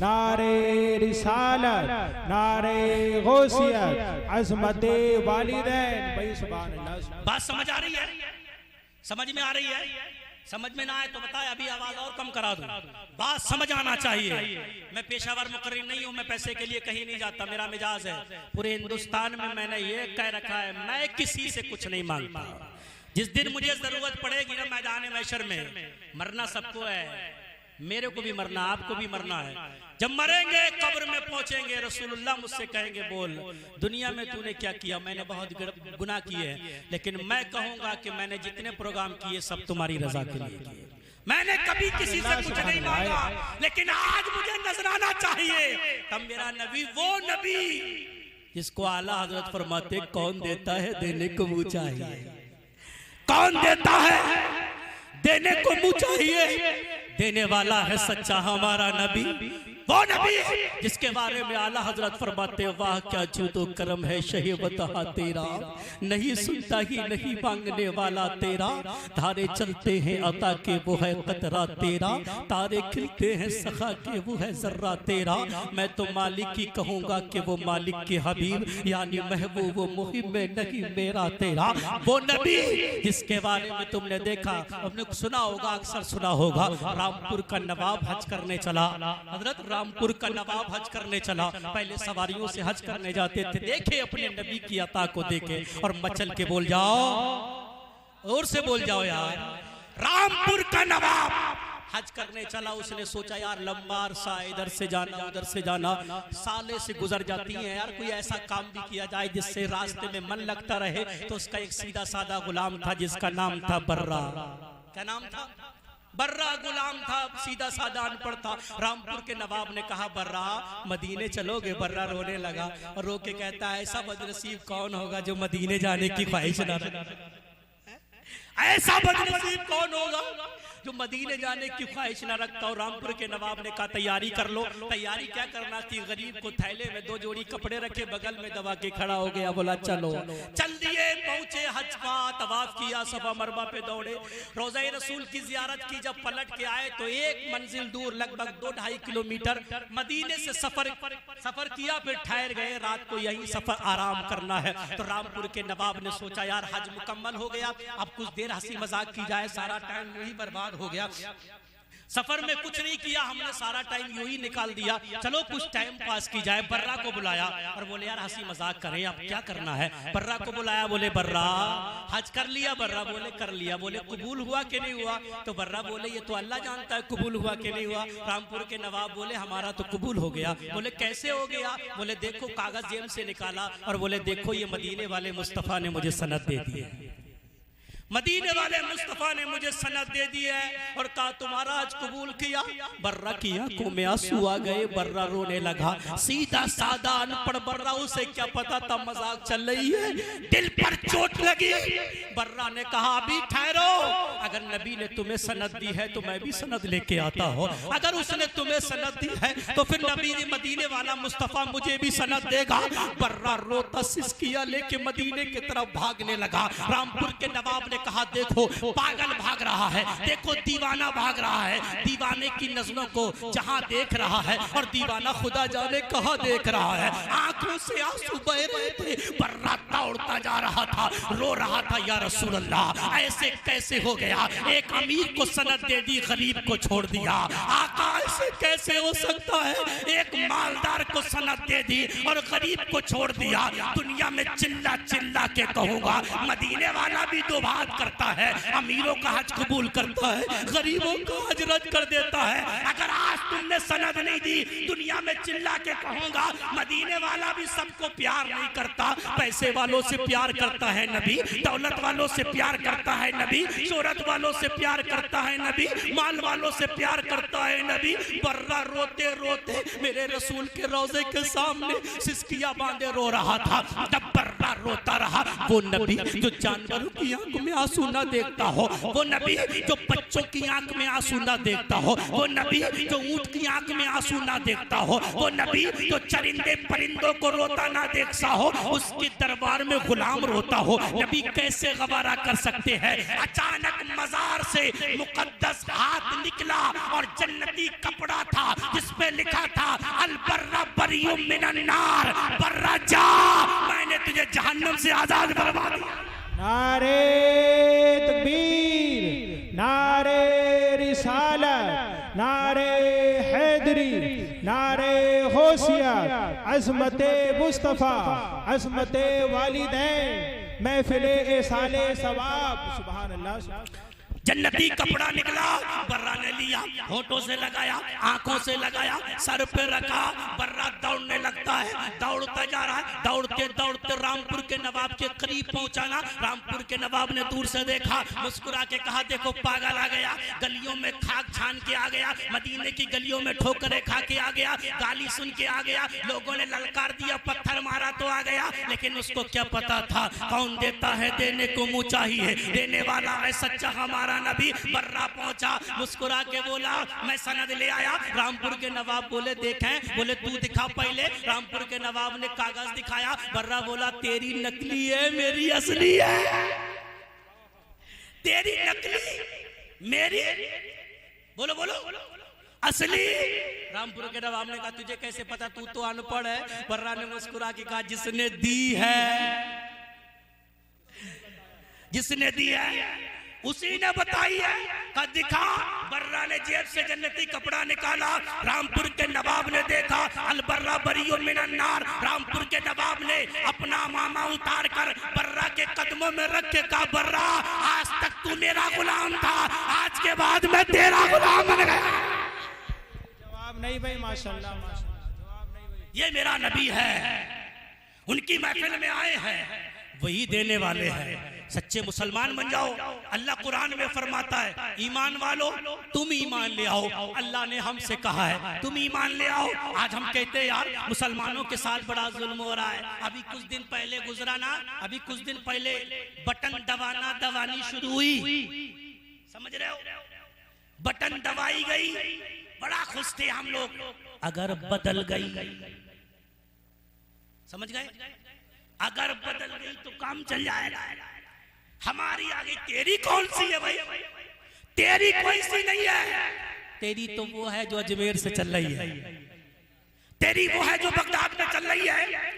नारे रिसालत, नारे गौसियत, अज़मते वालिदैन भाई। सुभान अल्लाह। बात समझ आ रही है? समझ में आ रही है? समझ में ना आए तो बताए, अभी आवाज और कम करा दूं। बात समझ आना चाहिए। मैं पेशावर मुकर्रिर नहीं हूं, मैं पैसे के लिए कहीं नहीं जाता, मेरा मिजाज है। पूरे हिंदुस्तान में मैंने ये कह रखा है, मैं किसी से कुछ नहीं मांगता। जिस दिन मुझे जरूरत पड़ेगी ना मैदान महशर में, मरना सबको है, मेरे को भी मरना, आपको भी मरना है। जब मरेंगे कब्र में पहुंचेंगे, रसूलुल्लाह मुझसे कहेंगे, बोल दुनिया में तूने क्या किया? मैंने बहुत गुनाह किए हैं, लेकिन मैं कहूंगा कि मैंने जितने प्रोग्राम किए सब तुम्हारी रजा के लिए किए। मैंने कभी किसी से कुछ नहीं मांगा, लेकिन आज मुझे नजराना चाहिए। तब मेरा नबी, वो नबी जिसको आला हजरत फरमाते, कौन देता है देने को मुँह चाहिए, कौन देता है देने को मुँह चाहिए, देने वाला है सच्चा हमारा नबी। वो नबी जिसके बारे में आला हजरत फरमाते, वाह क्या जूदो करम है शहे बता तेरा, नहीं सुनता ही नहीं मांगने वाला तेरा, धारे चलते हैं अता के वो है कतरा तेरा, तारे खिलते हैं सखा के वो है जर्रा तेरा। मैं तो मालिक ही कहूँगा कि वो मालिक के हबीब यानी महबूब वो मुहिम में नहीं मेरा तेरा। वो नबी जिसके बारे में तुमने देखा, हमने सुना होगा, अक्सर सुना होगा, रामपुर का नवाब हज करने चला। हजरत रामपुर का नवाब हज करने चला, पहले सवारियों से हज करने जाते थे, देखे अपने नबी की अता को देखे और मचल के बोल जाओ, और से बोल जाओ यार, रामपुर का नवाब हज करने चला। उसने सोचा यार लंबा अरसा इधर से जाना उधर से जाना, साले से गुजर जाती हैं यार, कोई ऐसा काम भी किया जाए जिससे रास्ते में मन लगता रहे। तो उसका एक सीधा साधा गुलाम था जिसका नाम था बर्रा। क्या नाम था? बर्रा गुलाम था, सीधा साधा अनपढ़ था। रामपुर के नवाब ने कहा, बर्रा मदीने चलोगे? बर्रा रोने लगा और रो के कहता है, ऐसा बदनसीब कौन होगा जो मदीने जाने की ख्वाहिश ना रखे? ऐसा बदनसीब कौन होगा जो मदीने जाने की ख्वाहिश न रखता हो। रामपुर के नवाब ने कहा, तैयारी कर लो। तैयारी क्या करना थी? गरीब को थैले में 2 जोड़ी कपड़े रखे, बगल में दबा के खड़ा हो गया, बोला चलो। चल दिए, पहुंचे हज का तवाफ किया, सफा मरवा पे दौड़े, रोज़ा रसूल की जियारत की। जब पलट के आए तो एक मंजिल दूर लगभग 2-2.5 किलोमीटर मदीने से सफर किया, फिर ठहर गए, रात को यही सफर आराम करना है। तो रामपुर के नवाब ने सोचा यार हज मुकम्मल हो गया, अब कुछ देर हंसी मजाक की जाए, सारा टाइम यही बर्बाद हो गया। सफर में कुछ नहीं किया हमने, सारा टाइम यूं ही निकाल दिया, चलो कुछ टाइम पास की जाए। बर्रा को बुलाया और बोले यार हंसी मजाक करें, अब क्या करना है? बर्रा को बुलाया, बोले बर्रा हज कर लिया? बर्रा बोले कर लिया। बोले कबूल हुआ कि नहीं हुआ? तो बर्रा बोले ये तो अल्लाह जानता है कबूल हुआ कि नहीं हुआ। रामपुर के नवाब बोले हमारा तो कबूल हो गया। बोले कैसे हो गया? बोले देखो कागज जेब से निकाला और बोले देखो ये मदीने वाले मुस्तफ़ा ने मुझे सनद दे दी है, मदीने वाले मुस्तफा ने मुझे सनद दे दी है और कहा तुम्हारा आज कबूल किया। बर्रा की आंखों में आंसू आ गए, बर्रा रोने लगा। सीधा साधा अनपढ़ बर्रा, उसे क्या पता था मजाक चल रही है, दिल पर चोट लगी। बर्रा ने कहा अभी ठहरो, अगर नबी ने तुम्हें सनद दी है तो मैं भी सनद लेके आता हूँ। अगर उसने तुम्हें सनद दी है तो फिर नबी ने मदीने वाला मुस्तफा मुझे भी सनद देगा। बर्रा रोता सिसकिया लेके मदीने की तरफ भागने लगा। रामपुर के नवाब ने कहा देखो पागल भाग रहा है, देखो दीवाना भाग रहा है, दीवाने की नजरों को जहां देख रहा है और दीवाना खुदा जाने कहां देख रहा है। आंखों से आंसू बह रहे थे, बर्रा दौड़ता जा रहा था, रो रहा था या रसूल अल्लाह ऐसे कैसे हो गया? एक अमीर को सनद दे दी, गरीब को छोड़ दिया। आका से कैसे हो सकता है? एक मालदार को सनद दे दी और गरीब को छोड़ दिया। दुनिया में चिल्ला चिल्ला के कहूंगा, मदीने वाला भी दो बात करता है, अमीरों का हज कबूल करता है, गरीबों का हज रद्द कर देता है। अगर आज तुमने सनद नहीं दी, दुनिया में चिल्ला के कहूंगा, मदीने वाला भी सबको प्यार नहीं करता। पैसे वालों से प्यार करता है नबी, दौलत वालों से प्यार करता है नबी, शोहरत वालों से प्यार करता है नबी, माल वालों से प्यार करता है नबी। बर्रा रोते रोते मेरे रसूल के रोजे के सामने सिसकियां बांधे रो रहा था। जब बर्रा रोता रहा, वो नबी जो जानवरों की आंख में आंसू ना देखता हो, वो नबी जो बच्चों की आंख में आंसू ना देखता हो, वो नबी जो ऊंट की आंख में आंसू ना देखता हो, वो नबी जो चरिंदे परिंदों को रोता ना देखता हो, उसके दरबार में गुलाम रोता हो, नबी कैसे गवारा कर सकते हैं? अचानक मजार से मुकद्दस हाथ निकला और जन्नती कपड़ा था जिस पे लिखा था अल बर्रा बरियुम मिनन नार, बर्रा जा, मैंने तुझे जहन्नम से आजाद करवा दिया। नारे तकबीर, नारे रिसालत, नारे हैदरी, नारे गौसियत, अज़मते मुस्तफ़ा, अज़मते वालिदैन, महफ़िले एसाले सवाब। सुभान अल्लाह। जन्नती कपड़ा निकला, बर्रा ने लिया, होठों से लगाया, आंखों से लगाया, सर पे रखा। बर्रा दौड़ने लगता है, दौड़ता जा रहा है। दौड़ते दौड़ते रामपुर के नवाब के करीब पहुंचा ना। रामपुर के नवाब ने दूर से देखा, मुस्कुरा के कहा, देखो पागल आ गया, गलियों में खाक छान के आ गया, मदीने की गलियों में ठोकरे खा के आ गया, गाली सुन के आ गया, लोगों ने ललकार दिया, पत्थर मारा तो आ गया। लेकिन उसको क्या पता था कौन देता है देने को मुंह चाहिए, देने वाला है सच्चा हमारा नबी। बर्रा पहुंचा, मुस्कुरा के बोला, मैं सनद ले आया। रामपुर के नवाब बोले देखें, बोले तू दिखा पहले। रामपुर के नवाब ने कागज दिखाया। बर्रा बोला तेरी नकली है, मेरी असली है। तेरी नकली, मेरी बोलो बोलो असली। रामपुर के नवाब ने कहा तुझे कैसे पता, तू तो अनपढ़ है। बर्रा ने मुस्कुरा के कहा जिसने दी है, जिसने दी है उसी ने बताई है। कहा दिखा। बर्रा ने जेब से जन्नती कपड़ा निकाला। रामपुर के नवाब ने देखा, अल बर्रा बरियुम मिनन नार। रामपुर के नवाब ने अपना मामा उतार कर बर्रा के कदमों में रख के कहा, बर्रा आज तक तू मेरा गुलाम था, आज के बाद मैं तेरा गुलाम बन गया। जवाब नहीं भाई, माशाल्लाह माशाल्लाह, जवाब नहीं भाई। ये मेरा नबी है, उनकी महफिल में आए हैं, वही देने वाले हैं। सच्चे मुसलमान बन जाओ। अल्लाह कुरान में फरमाता है, ईमान वालों तुम ईमान ले आओ। अल्लाह ने हमसे कहा है तुम ईमान ले आओ। आज हम कहते हैं यार मुसलमानों के साथ बड़ा जुल्म हो रहा है। अभी कुछ दिन पहले गुजरा ना, अभी कुछ दिन पहले बटन दबाना दबानी शुरू हुई, समझ रहे हो, बटन दबाई गई, बड़ा खुश थे हम लोग। अगर बदल गई, समझ गए, अगर बदल गई तो काम चल जाएगा। हमारी आगे तेरी कौन सी है भाई, तेरी कोई सी नहीं है। तेरी तो वो है जो अजमेर से चल रही है, तेरी वो है जो बगदाद में चल रही है।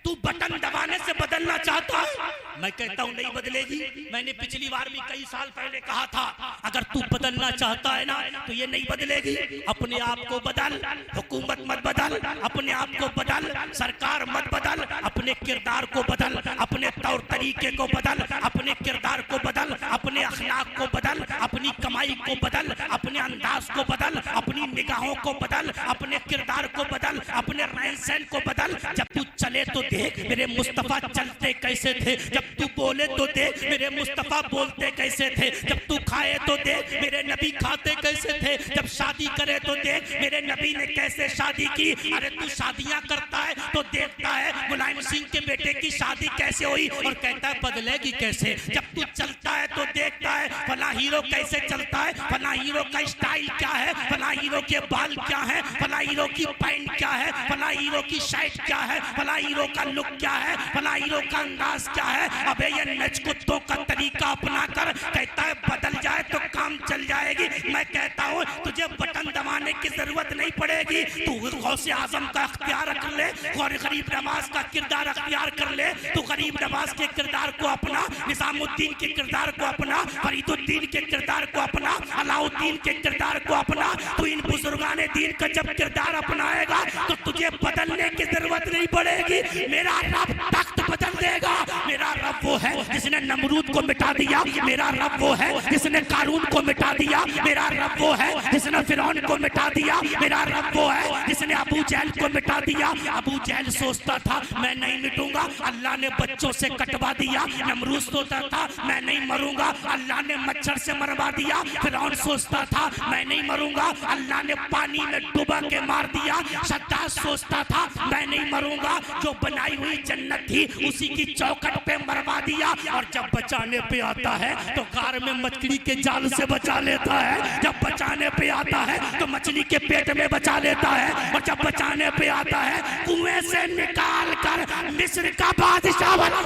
तू बटन दबाने से बदलना चाहता है, मैं कहता हूं नहीं बदलेगी। मैंने पिछली बार भी कई साल पहले कहा था, अगर तू बदलना चाहता है ना तो ये नहीं बदलेगी। अपने आप को बदल, हुकूमत मत बदल, अपने आप को बदल, सरकार मत बदल, अपने किरदार को बदल, अपने तौर तरीके को बदल, अपने किरदार को बदल, अपने अखलाक को बदल, अपनी कमाई को बदल, अपने अंदाज को बदल, अपनी निगाहों को बदल, अपने किरदार को बदल, अपने रहन सहन को बदल। जब तू चले तो देख मेरे मुस्तफा चलते कैसे थे, जब तू बोले तो देख मेरे मुस्तफा बोलते कैसे थे, जब तू खाए तो देख मेरे नबी खाते कैसे थे, जब शादी करे तो देख मेरे नबी ने कैसे शादी की। अरे तू शादियां करता है तो देखता है मुलायम सिंह के बेटे की शादी कैसे हुई और कहता है बदलेगी कैसे। जब तू चलता है तो देखता है फला हीरो कैसे चलता है, फला हीरो का स्टाइल क्या है, फला हीरो के बाल क्या है, फला हीरो की पैंट क्या है, फला हीरो की शर्ट क्या है, फला हीरो का लुक क्या है, फला हीरो का अंदाज क्या है। अबे ये नच कुत्तों का तरीका अपना कर, कहता है बदल जाए तो काम चल जाएगी। मैं कहता हूँ तुझे बटन दबाने की जरूरत नहीं पड़ेगी, तू गौसे आजम का अख्तियार रख ले, और गरीब नवाज का किरदार अख्तियार कर ले, तो गरीब नवाज के किरदार को अपना, निजामुद्दीन के किरदार को अपना, फरीदुद्दीन के किरदार को अपना, अलाउद्दीन के किरदार को अपना। तो इन बुजुर्गाने दीन का जब किरदार अपनाएगा तो तुझे बदलने की जरूरत नहीं पड़ेगी। मेरा रब तख्त बदल देगा। मेरा रब वो है जिसने नमरूद को मिटा दिया, मेरा रब वो है जिसने कारून को मिटा दिया, मेरा रब वो है जिसने फिरौन को मिटा दिया, मेरा रब वो है जिसने अबू जहल को मिटा दिया। अबू जहल सोचता था मैं नहीं मिटूंगा, अल्लाह ने बच्चों से कटवा दिया। नमरूद सोचता था मैं नहीं मरूंगा, अल्लाह ने मच्छर से मरवा दिया। फिरौन सोचता था मैं नहीं मरूंगा, अल्लाह ने पानी में डुबा के मार दिया। शद्दाद सोचता था मैं नहीं मरूंगा, जो बनाई हुई जन्नत थी उसी की चौखट पे मरवा दिया। और जब बचाने पे आता है तो कार में मछली के जाल से बचा लेता है, जब बचाने पे आता है तो मछली के पेट में बचा लेता है, और जब बचाने पे आता है कुएं से निकाल कर मिस्र का बादशाह बना।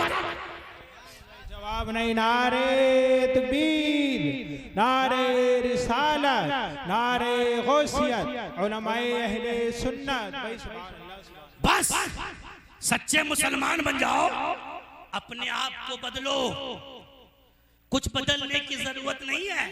जवाब नहीं। नारे तकबीर, नारे रिसालत, नारे गौसियत, उलमाए अहले सुन्नत। बस सच्चे मुसलमान बन जाओ, अपने आप को बदलो, कुछ बदलने की जरूरत नहीं है।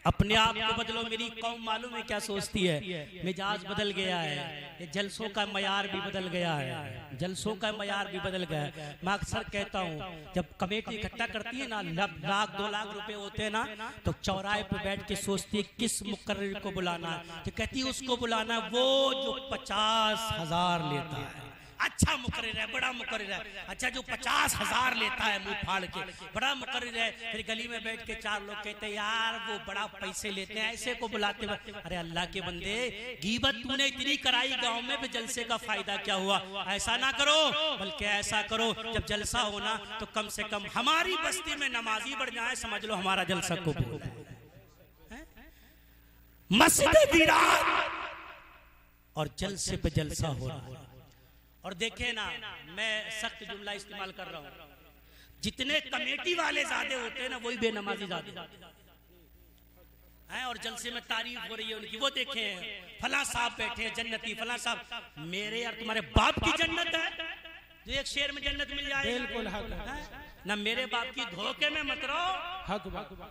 अपने आप को बदलो। मेरी कौम मालूम है क्या सोचती है, मिजाज बदल गया है, ये जलसों का मयार भी बदल गया है, जलसों का मयार भी बदल गया है। मैं अक्सर कहता हूँ जब कमेटी इकट्ठा करती है ना, लाख 2 लाख रुपए होते हैं ना, तो चौराहे पे बैठ के सोचती है किस मुकर्रिर को बुलाना है, तो कहती है उसको बुलाना वो जो 50,000 लेता है। अच्छा मुकर्रिर है, बड़ा मुकर्रिर है। अच्छा जो 50,000 लेता है मुंह फाड़ के, बड़ा मुकर्रिर है। फिर गली में बैठ के 4 लोग कहते हैं यार वो बड़ा पैसे लेते हैं, ऐसे को बुलाते हैं। अरे अल्लाह के बंदे, गीबत तूने इतनी कराई गांव में, फिर जलसे का फायदा क्या हुआ? ऐसा ना करो, बल्कि ऐसा करो जब जलसा होना तो कम से कम हमारी बस्ती में नमाजी बढ़ जाए, समझ लो हमारा जलसा कबूल है। मस्जिद वीरान और जलसे पे जलसा हो रहा है। और देखे ना, मैं सख्त जुमला इस्तेमाल कर रहा हूं, जितने कमेटी वाले ज्यादा होते हैं ना वही बेनमाजी ज्यादा हैं। और जलसे में तारीफ हो रही है उनकी, वो देखे फला साहब बैठे हैं जन्नती, फला साहब। मेरे और तुम्हारे बाप की जन्नत है जो एक शेर में जन्नत मिल जाए? बिल्कुल हक है। ना मेरे बाप की धोखे में मत रहो। हक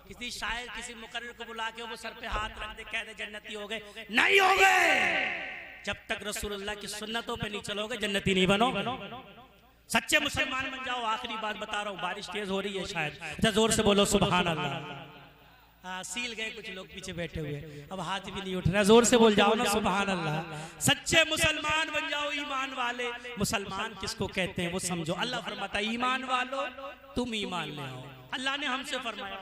किसी शायर किसी मुकर्रिर को बुला के वो सर पे हाथ रख दे, कह दे जन्नती हो गए, नहीं हो गए। जब तक रसूलुल्लाह की सुन्नतों पे नहीं चलोगे जन्नती नहीं बनो। सच्चे मुसलमान बन जाओ। आखिरी बात बता रहा हूँ, बारिश तेज हो रही है शायद, जोर से बोलो सुभान अल्लाह। सील गए कुछ लोग पीछे बैठे हुए, अब हाथ भी नहीं उठ रहा, जोर से बोल जाओ ना सुभान अल्लाह। सच्चे मुसलमान बन जाओ, ईमान वाले। मुसलमान किसको कहते हैं वो समझो। अल्लाह फरमाता है ईमान वालो तुम ईमान ले आओ। अल्लाह ने हमसे फरमाया,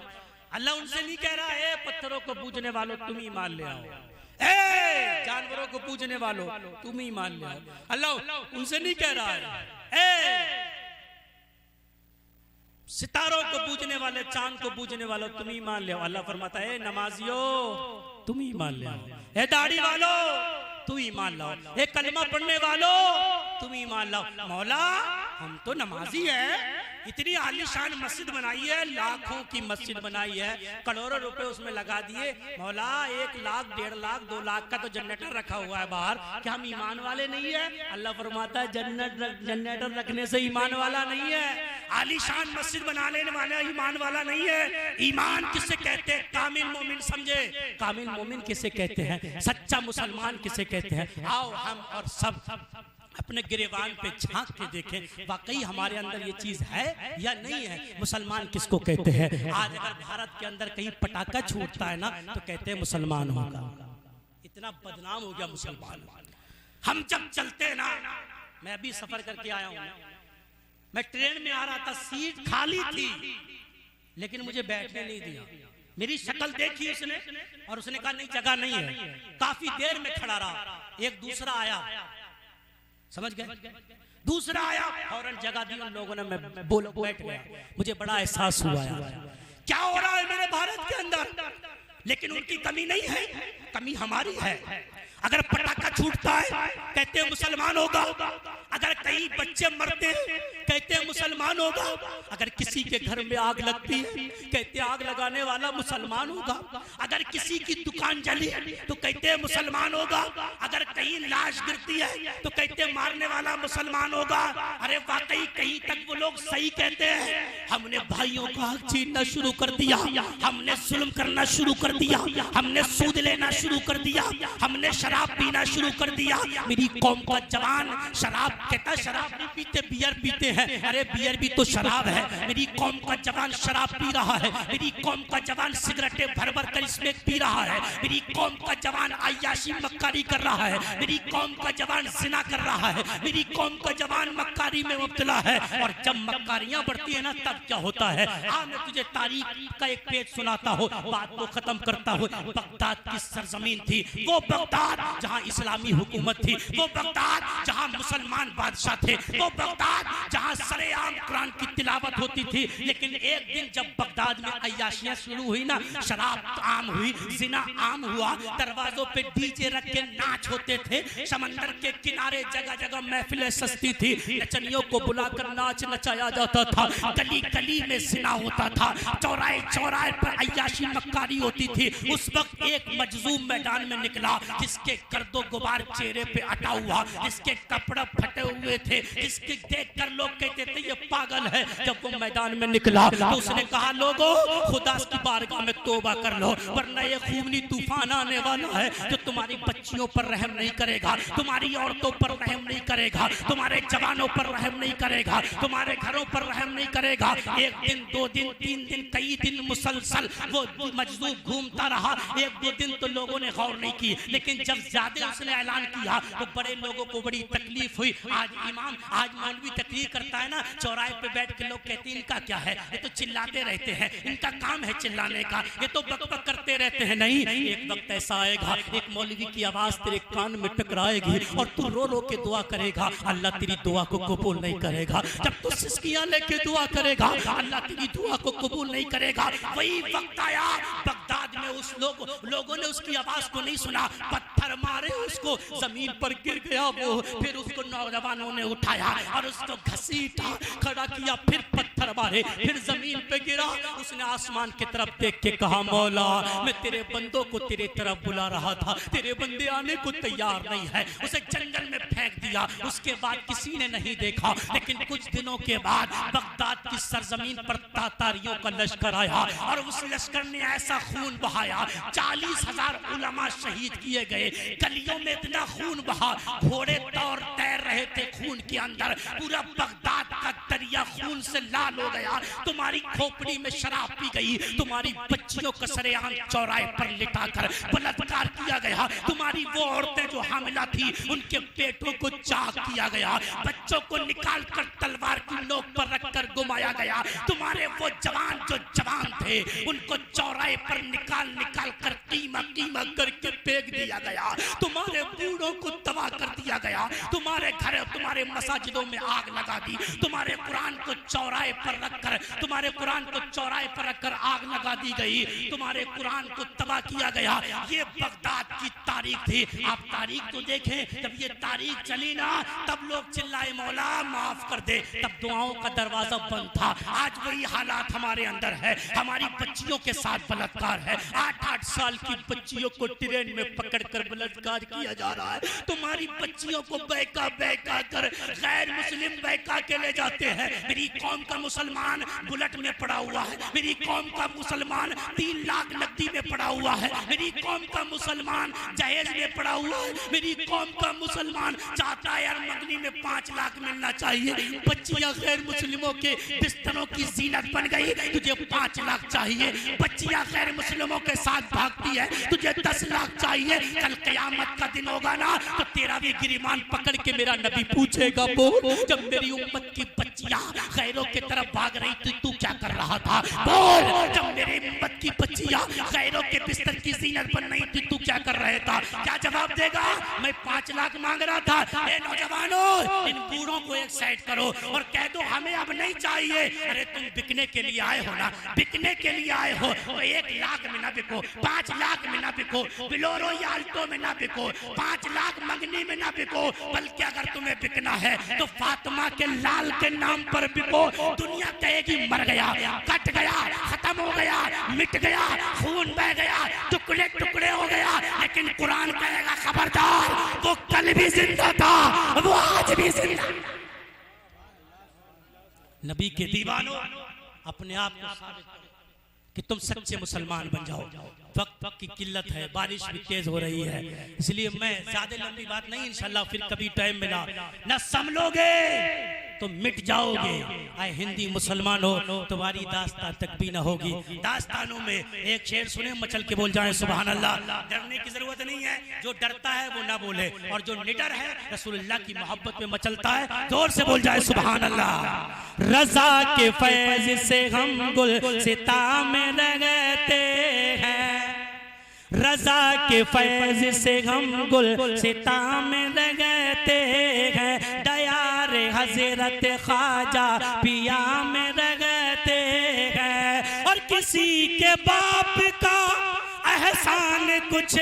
अल्लाह उनसे नहीं कह रहा है पत्थरों को पूजने वालों तुम ईमान ले आओ, जानवरों को पूजने वालों तुम ही मान लो। अल्लाह उनसे नहीं कह रहा है सितारों को पूजने वाले, चांद को पूजने वालों तुम ही मान लो। अल्लाह फरमाता है नमाजियों तुम ही मान लो, ए दाढ़ी वालों तुम ही मान लो, ए कलमा पढ़ने वालों तुम ही मान लो। मौला हम तो नमाजी है, इतनी आलीशान मस्जिद बनाई है, लाखों की मस्जिद बनाई है, करोड़ों रुपए उसमें लगा दिए। मौला 1 लाख 1.5 लाख 2 लाख का तो जनरेटर रखा हुआ है बाहर, क्या हम ईमान वाले नहीं है? अल्लाह फरमाता है जनरेटर रखने से ईमान वाला नहीं है, आलीशान मस्जिद बना लेने वाला ईमान वाला नहीं है। ईमान किसे कहते हैं? कामिल मोमिन समझे। कामिल मोमिन किसे कहते हैं? सच्चा मुसलमान किसे कहते हैं? आओ हम और सब अपने गिरेबान पे झांक के देखें वाकई हमारे अंदर ये चीज है या नहीं है। मुसलमान किसको कहते हैं? आज अगर भारत के अंदर कहीं पटाखा छूटता है ना तो कहते हैं मुसलमान होगा। इतना बदनाम हो गया मुसलमान। हम जब चलते हैं ना, मैं अभी सफर करके आया हूं, मैं ट्रेन में आ रहा था, सीट खाली थी लेकिन मुझे बैठने नहीं दिया। मेरी शक्ल देखी उसने और उसने कहा नहीं जगह नहीं है। काफी देर में खड़ा रहा, एक दूसरा आया, समझ गए, दूसरा आया, फौरन जगह दी उन लोगों ने, मैं बोलो बैठ गया। मुझे बड़ा एहसास हुआ यार क्या हो रहा है मेरे भारत के अंदर। लेकिन उनकी कमी नहीं है, कमी हमारी है। अगर पटाखा छूटता है कहते हैं मुसलमान होगा, अगर कई बच्चे मरते हैं कहते हैं मुसलमान होगा, अगर किसी के घर में आग लगती है कहते हैं आग लगाने वाला मुसलमान होगा, अगर किसी की दुकान जली तो कहते हैं मुसलमान होगा, अगर कहीं लाश गिरती है तो कहते हैं मारने वाला मुसलमान होगा। अरे वाकई कहीं तक वो लोग सही कहते हैं। हमने भाइयों का हक छीनना शुरू कर दिया, हमने जुल्म करना शुरू कर दिया, हमने सूद लेना शुरू कर दिया, हमने शराब पीना शुरू कर दिया। मेरी कौम का जवान शराब कहता शराब नहीं पीते बियर पीते हैं, अरे बियर भी तो शराब है। मेरी कौम का जवान शराब पी रहा है, मेरी कौम का जवान सिगरेटें भर भर कर इसमें पी रहा है, मेरी कौम का जवान अय्याशी मक्कारी कर रहा है, मेरी कौम का जवान जिना कर रहा है, मेरी कौम का जवान मक्कारी में मुब्तला है। और जब मक्कारियां बढ़ती है ना तब क्या होता है, मैं तुझे तारीख का एक पेज सुनाता हूँ, बात को खत्म करता हूँ। बगदाद की सरजमीन थी, वो बगदाद जहाँ इस्लामी हुकूमत थी, वो बगदाद जहाँ मुसलमान बादशाह थे, वो बगदाद जहाँ सरेआम कुरान की तिलावत होती थी। लेकिन एक दिन जब बगदाद में अय्याशियां शुरू हुई ना, शराब आम हुई, जिना आम हुआ, दरवाजों पे डीजे रख के नाच होते थे, समंदर के किनारे जगह जगह महफिलें सस्ती थी, नचनियों को बुलाकर नाच नचाया जाता था, गली गली में जिना होता था, चौराहे चौराहे पर अय्याशी मक्कारी होती थी। उस वक्त एक मजलूम मैदान में निकला जिसके गर्दो गुबार चेहरे पे अटा हुआ, जिसके कपड़े फटे हुए थे, जिसके देखकर लोग कहते थे ये पागल है। जब वो मैदान में निकला तो उसने कहा लोगों खुदा की बारगाह में तौबा कर लो, वरना ये खूनी तूफान आने वाला है जो तुम्हारी बच्चियों पर रहम नहीं करेगा, तुम्हारी औरतों पर रहम नहीं करेगा, तुम्हारे जवानों पर रहम नहीं करेगा, तुम्हारे घरों पर रहम नहीं करेगा। एक दिन, दो दिन, तीन दिन, कई दिन मुसलसल वो मजलूम घूमता रहा। एक दो दिन तो लोगों ने गौर नहीं की, लेकिन जब ज्यादा उसने ऐलान किया तो बड़े लोगों को बड़ी तकलीफ हुई। आज इमाम, आज मौलवी तकरीर करता है ना, चौराहे पे बैठ के लोग कहते हैं इनका क्या है, ये तो चिल्लाते रहते हैं, इनका काम है चिल्लाने का, ये तो बकबक करते रहते हैं। नहीं, एक वक्त ऐसा आएगा एक मौलवी की आवाज तेरे कान में टकराएगी और तू रो रो के दुआ करेगा, अल्लाह तेरी दुआ को कबूल नहीं करेगा। जब तू सिसकियां लेके दुआ करेगा अल्लाह तेरी दुआ को कबूल नहीं करेगा। वही वक्त आया बगदाद में, उस लोगों ने उसकी आवाज को नहीं सुना, पत्थर मारे उसको, जमीन पर गिर गया वो। फिर उसको नौजवानों ने उठाया और उसको घसीटा, खड़ा किया, फिर पत्थर मारे, फिर जमीन पे गिरा। उसने आसमान की तरफ देख के कहा मौला मैं तेरे बंदों को तेरे तरफ बुला रहा था, तेरे बंदे आने को तैयार नहीं है। उसे जंगल में फेंक दिया। उसके बाद किसी ने नहीं देखा, लेकिन कुछ दिनों के बाद बगदाद की सरजमीन पर तातारियों का लश्कर आया और उस लश्कर ने ऐसा खून बहाया, 40,000 उलमा शहीद किए गए। गलियों में इतना खून बहा, घोड़े दौड़ तैर रहे थे खून के अंदर, पूरा बगदाद का दरिया खून से लाल हो गया। तुम्हारी खोपड़ी में शराब पी गई, तुम्हारी बच्चियों को सरेआम चौराहे पर लिटाकर बलात्कार किया गया, तुम्हारी वो औरतें जो हामिला थी उनके पेटों को चाक किया गया, बच्चों को निकाल कर तलवार की नोक पर रखकर घुमाया गया, तुम्हारे वो जवान जो जवान थे उनको चौराहे पर निकाल निकाल कर कीमा कीमा करके फेंक दिया गया, तुम्हारे बूढ़ों को तबाह कर दिया गया, तुम्हारे घर तुम्हारे मसाजिदों में आग लगा दी, तुम्हारे कुरान को चौराहे पर रखकर, तुम्हारे कुरान को चौराहे पर रखकर आग लगा दी गई, तुम्हारे कुरान को तबाह किया गया। ये बगदाद की तारीख थी। आप तारीख तो देखें, जब ये तारीख चली ना तब लोग चिल्लाए मौला माफ कर दे, तब दुआओं का दरवाजा बंद था। आज वही हालात हमारे अंदर है, हमारी बच्चियों के साथ बलात्कार है, 8-8 साल की बच्चियों को ट्रेन में पकड़कर बलात्कार किया जा रहा है, तुम्हारी बच्चियों को बहका बहका कर गैर मुस्लिम बहका के ले जाते हैं। मेरी कौम का मुसलमान बुलेट में पड़ा हुआ है, मेरी कौम का मुसलमान 3 लाख नकदी में पड़ा हुआ है, मेरी कौम का मुसलमान जहेज में पड़ा हुआ है, मेरी कौम का मुसलमान चाहता है यार मंगनी में 5 लाख मिलना चाहिए। बच्चियां गैर मुस्लिमों के बिस्तरों की जीनत बन गई, तुझे 5 लाख चाहिए। बच्चियां गैर मुस्लिमों के साथ भागती है, तुझे 10 लाख चाहिए। कल क़यामत का दिन होगा ना तो तेरा भी गिरिमान पकड़ के मेरा नबी पूछेगा बोल जब मेरी उम्मत की बच्चियां गैरों की तरफ भाग रही थी तू क्या कर रहा था? बोल जब मेरी उम्मत की बच्चियां गैरों के बिस्तर की जीनत बन रही थी तू क्या कर रहे था? क्या जवाब देगा? मैं 5 लाख मांग रहा था। ए नौजवानों, इन बूढ़ों को एक साइड करो और कह दो हमें अब नहीं चाहिए। अरे तुम बिकने के लिए आए हो ना, बिकने के लिए आए हो तो 1 लाख में ना बिको, 5 लाख में ना बिको, बिलोरो या अल्टो में ना बिको, 5 लाख मंगनी में ना बिको, बल्कि अगर तुम्हें बिकना है तो फातिमा के लाल के नाम पर बिको। दुनिया कहेगी मर गया, कट गया, खत्म हो गया, मिट गया, खून बह गया, टुकड़े टुकड़े हो गया, लेकिन कुरान कहेगा खबरदार, वो कल भी जिंदा था, वो आज भी जिंदा। नबी के दीवानों, अपने आप को साबित करो कि तुम सच्चे मुसलमान बन जाओ। वक्त की किल्लत है, बारिश भी तेज हो रही है, इसलिए मैं ज्यादा लंबी बात नहीं, इंशाल्लाह फिर कभी टाइम मिला न संभलोगे तो मिट जाओगे। आए हिंदी मुसलमान हो, तुम्हारी दास्तान तक भी ना होगी। दास्तानों में एक शेर सुने, मचल के बोल जाए सुभान अल्लाह। डरने की जरूरत नहीं है, जो डरता है वो ना बोले, और जो निडर है रसूलुल्लाह की मोहब्बत में मचलता है, जोर से बोल जाए सुभान अल्लाह। रजा के फैज से हम गुल सिता में लगते हैं, रजा के फैज से हम गुल सिता में लगते हैं, दयार हजरत ख्वाजा पिया में लगते हैं। और किसी के बाप का एहसान कुछ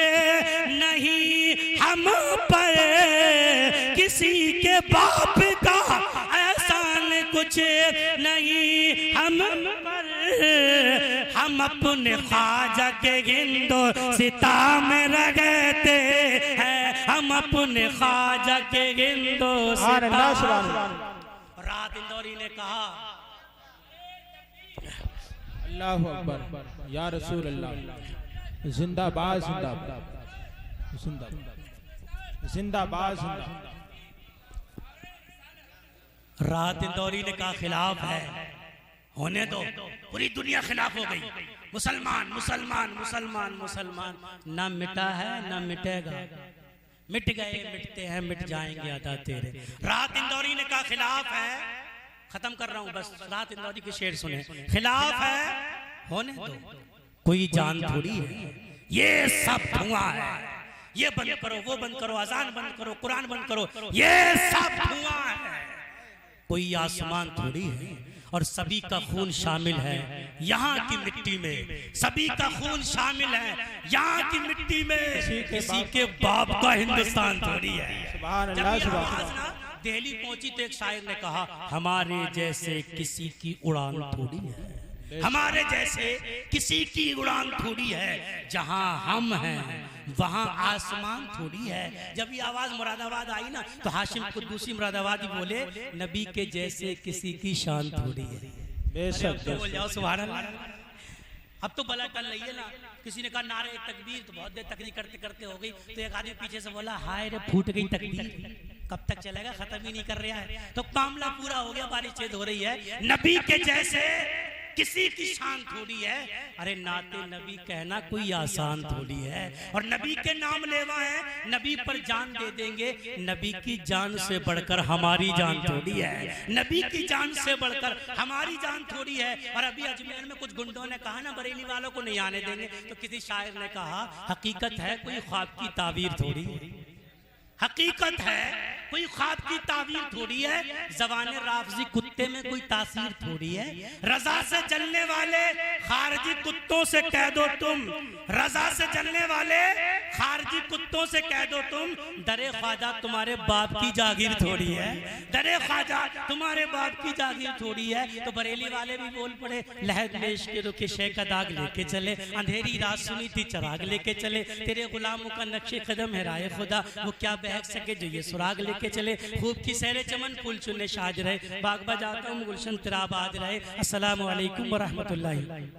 नहीं हम पर, किसी के बाप का एहसान कुछ नहीं हम पर, हम अपने ख्वाजा के हिंदो सिता में लगते हैं, हम अपने ख्वाजा के हिंदो सिता। रात इंदौरी ने कहा अल्लाहु अकबर, या रसूल अल्लाह, जिंदाबाद जिंदाबाद जिंदाबाद जिंदाबाद जिंदाबाद। रात इंदौरी ने कहा खिलाफ है, होने दो, पूरी दुनिया खिलाफ हो गई। मुसलमान मुसलमान मुसलमान मुसलमान, ना मिटा है ना मिटेगा, मिट गए मिटते हैं मिट जाएंगे अदा तेरे। रात इंदौरी ने कहा खिलाफ है, खत्म कर रहा हूं बस, रात इंदौरी के शेर सुने। खिलाफ है, होने दो, कोई जान थोड़ी है, ये सब धुआं है, ये बंद करो, वो बंद करो, अजान बंद करो, कुरान बंद करो, ये सब धुआं है, कोई आसमान थोड़ी है। और सभी का खून शामिल है यहाँ की मिट्टी में, सभी का खून शामिल है यहाँ की मिट्टी में, किसी के बाप का हिंदुस्तान थोड़ी है। जब ये आवाज ना दिल्ली पहुंची तो एक शायर ने कहा हमारे जैसे किसी की उड़ान थोड़ी है, हमारे जैसे किसी की उड़ान थोड़ी है, जहां हम हैं वहां आसमान थोड़ी है। जब ये आवाज मुरादाबाद आई ना तो हाशिम कुद्दूसी मुरादाबादी बोले नबी के जैसे किसी की शान थोड़ी है। बेशक बोल जाओ सुभान अल्लाह। अब तो भला टल रही है ना, किसी ने कहा नारे तकबीर, तो बहुत देर तकरीर करते करते हो गई, तो एक आदमी पीछे से बोला हाय रे फूट गई तकबीर, कब तक चलेगा, खत्म ही नहीं कर रहा है। तो मामला पूरा हो गया, बारिश तेज हो रही है, नबी के जैसे किसी की शान थोड़ी है। अरे नाते नबी कहना कोई आसान थोड़ी है, और नबी के नाम लेवा है, नबी पर जान दे देंगे, नबी की जान से बढ़कर हमारी जान थोड़ी है, नबी की जान से बढ़कर हमारी जान थोड़ी है। और अभी अजमेर में कुछ गुंडों ने कहा ना बरेली वालों को नहीं आने देंगे, तो किसी शायर ने कहा हकीकत है कोई ख्वाब की ताबीर थोड़ी, हकीकत है कोई ख्वाब की ताबीर थोड़ी है, ज़बाने राफ़ज़ी कुत्ते में कोई तासीर थोड़ी है। रजा से जलने वाले खारजी कुत्तों से कह दो तुम, रजा से जलने वाले खारजी कुत्तों से कह दो तुम, दरे ख्वाजा तुम्हारे बाप की जागीर थोड़ी है, दरे ख्वाजा तुम्हारे बाप की जागीर थोड़ी है। तो बरेली वाले भी बोल पड़े लहद लेश के रुखे शे का दाग लेके चले, अंधेरी रात सुनी थी चराग लेके चले, तेरे गुलामों का नक्शे कदम है राय खुदा, वो क्या बहक सके जो ये सुराग लेके चले। खूब की सहरे चमन फूल चुनने शाज रहे, बाग बजाता हूँ गुलशन तेरा आबाद रहे। अस्सलामु अलैकुम व रहमतुल्लाहि।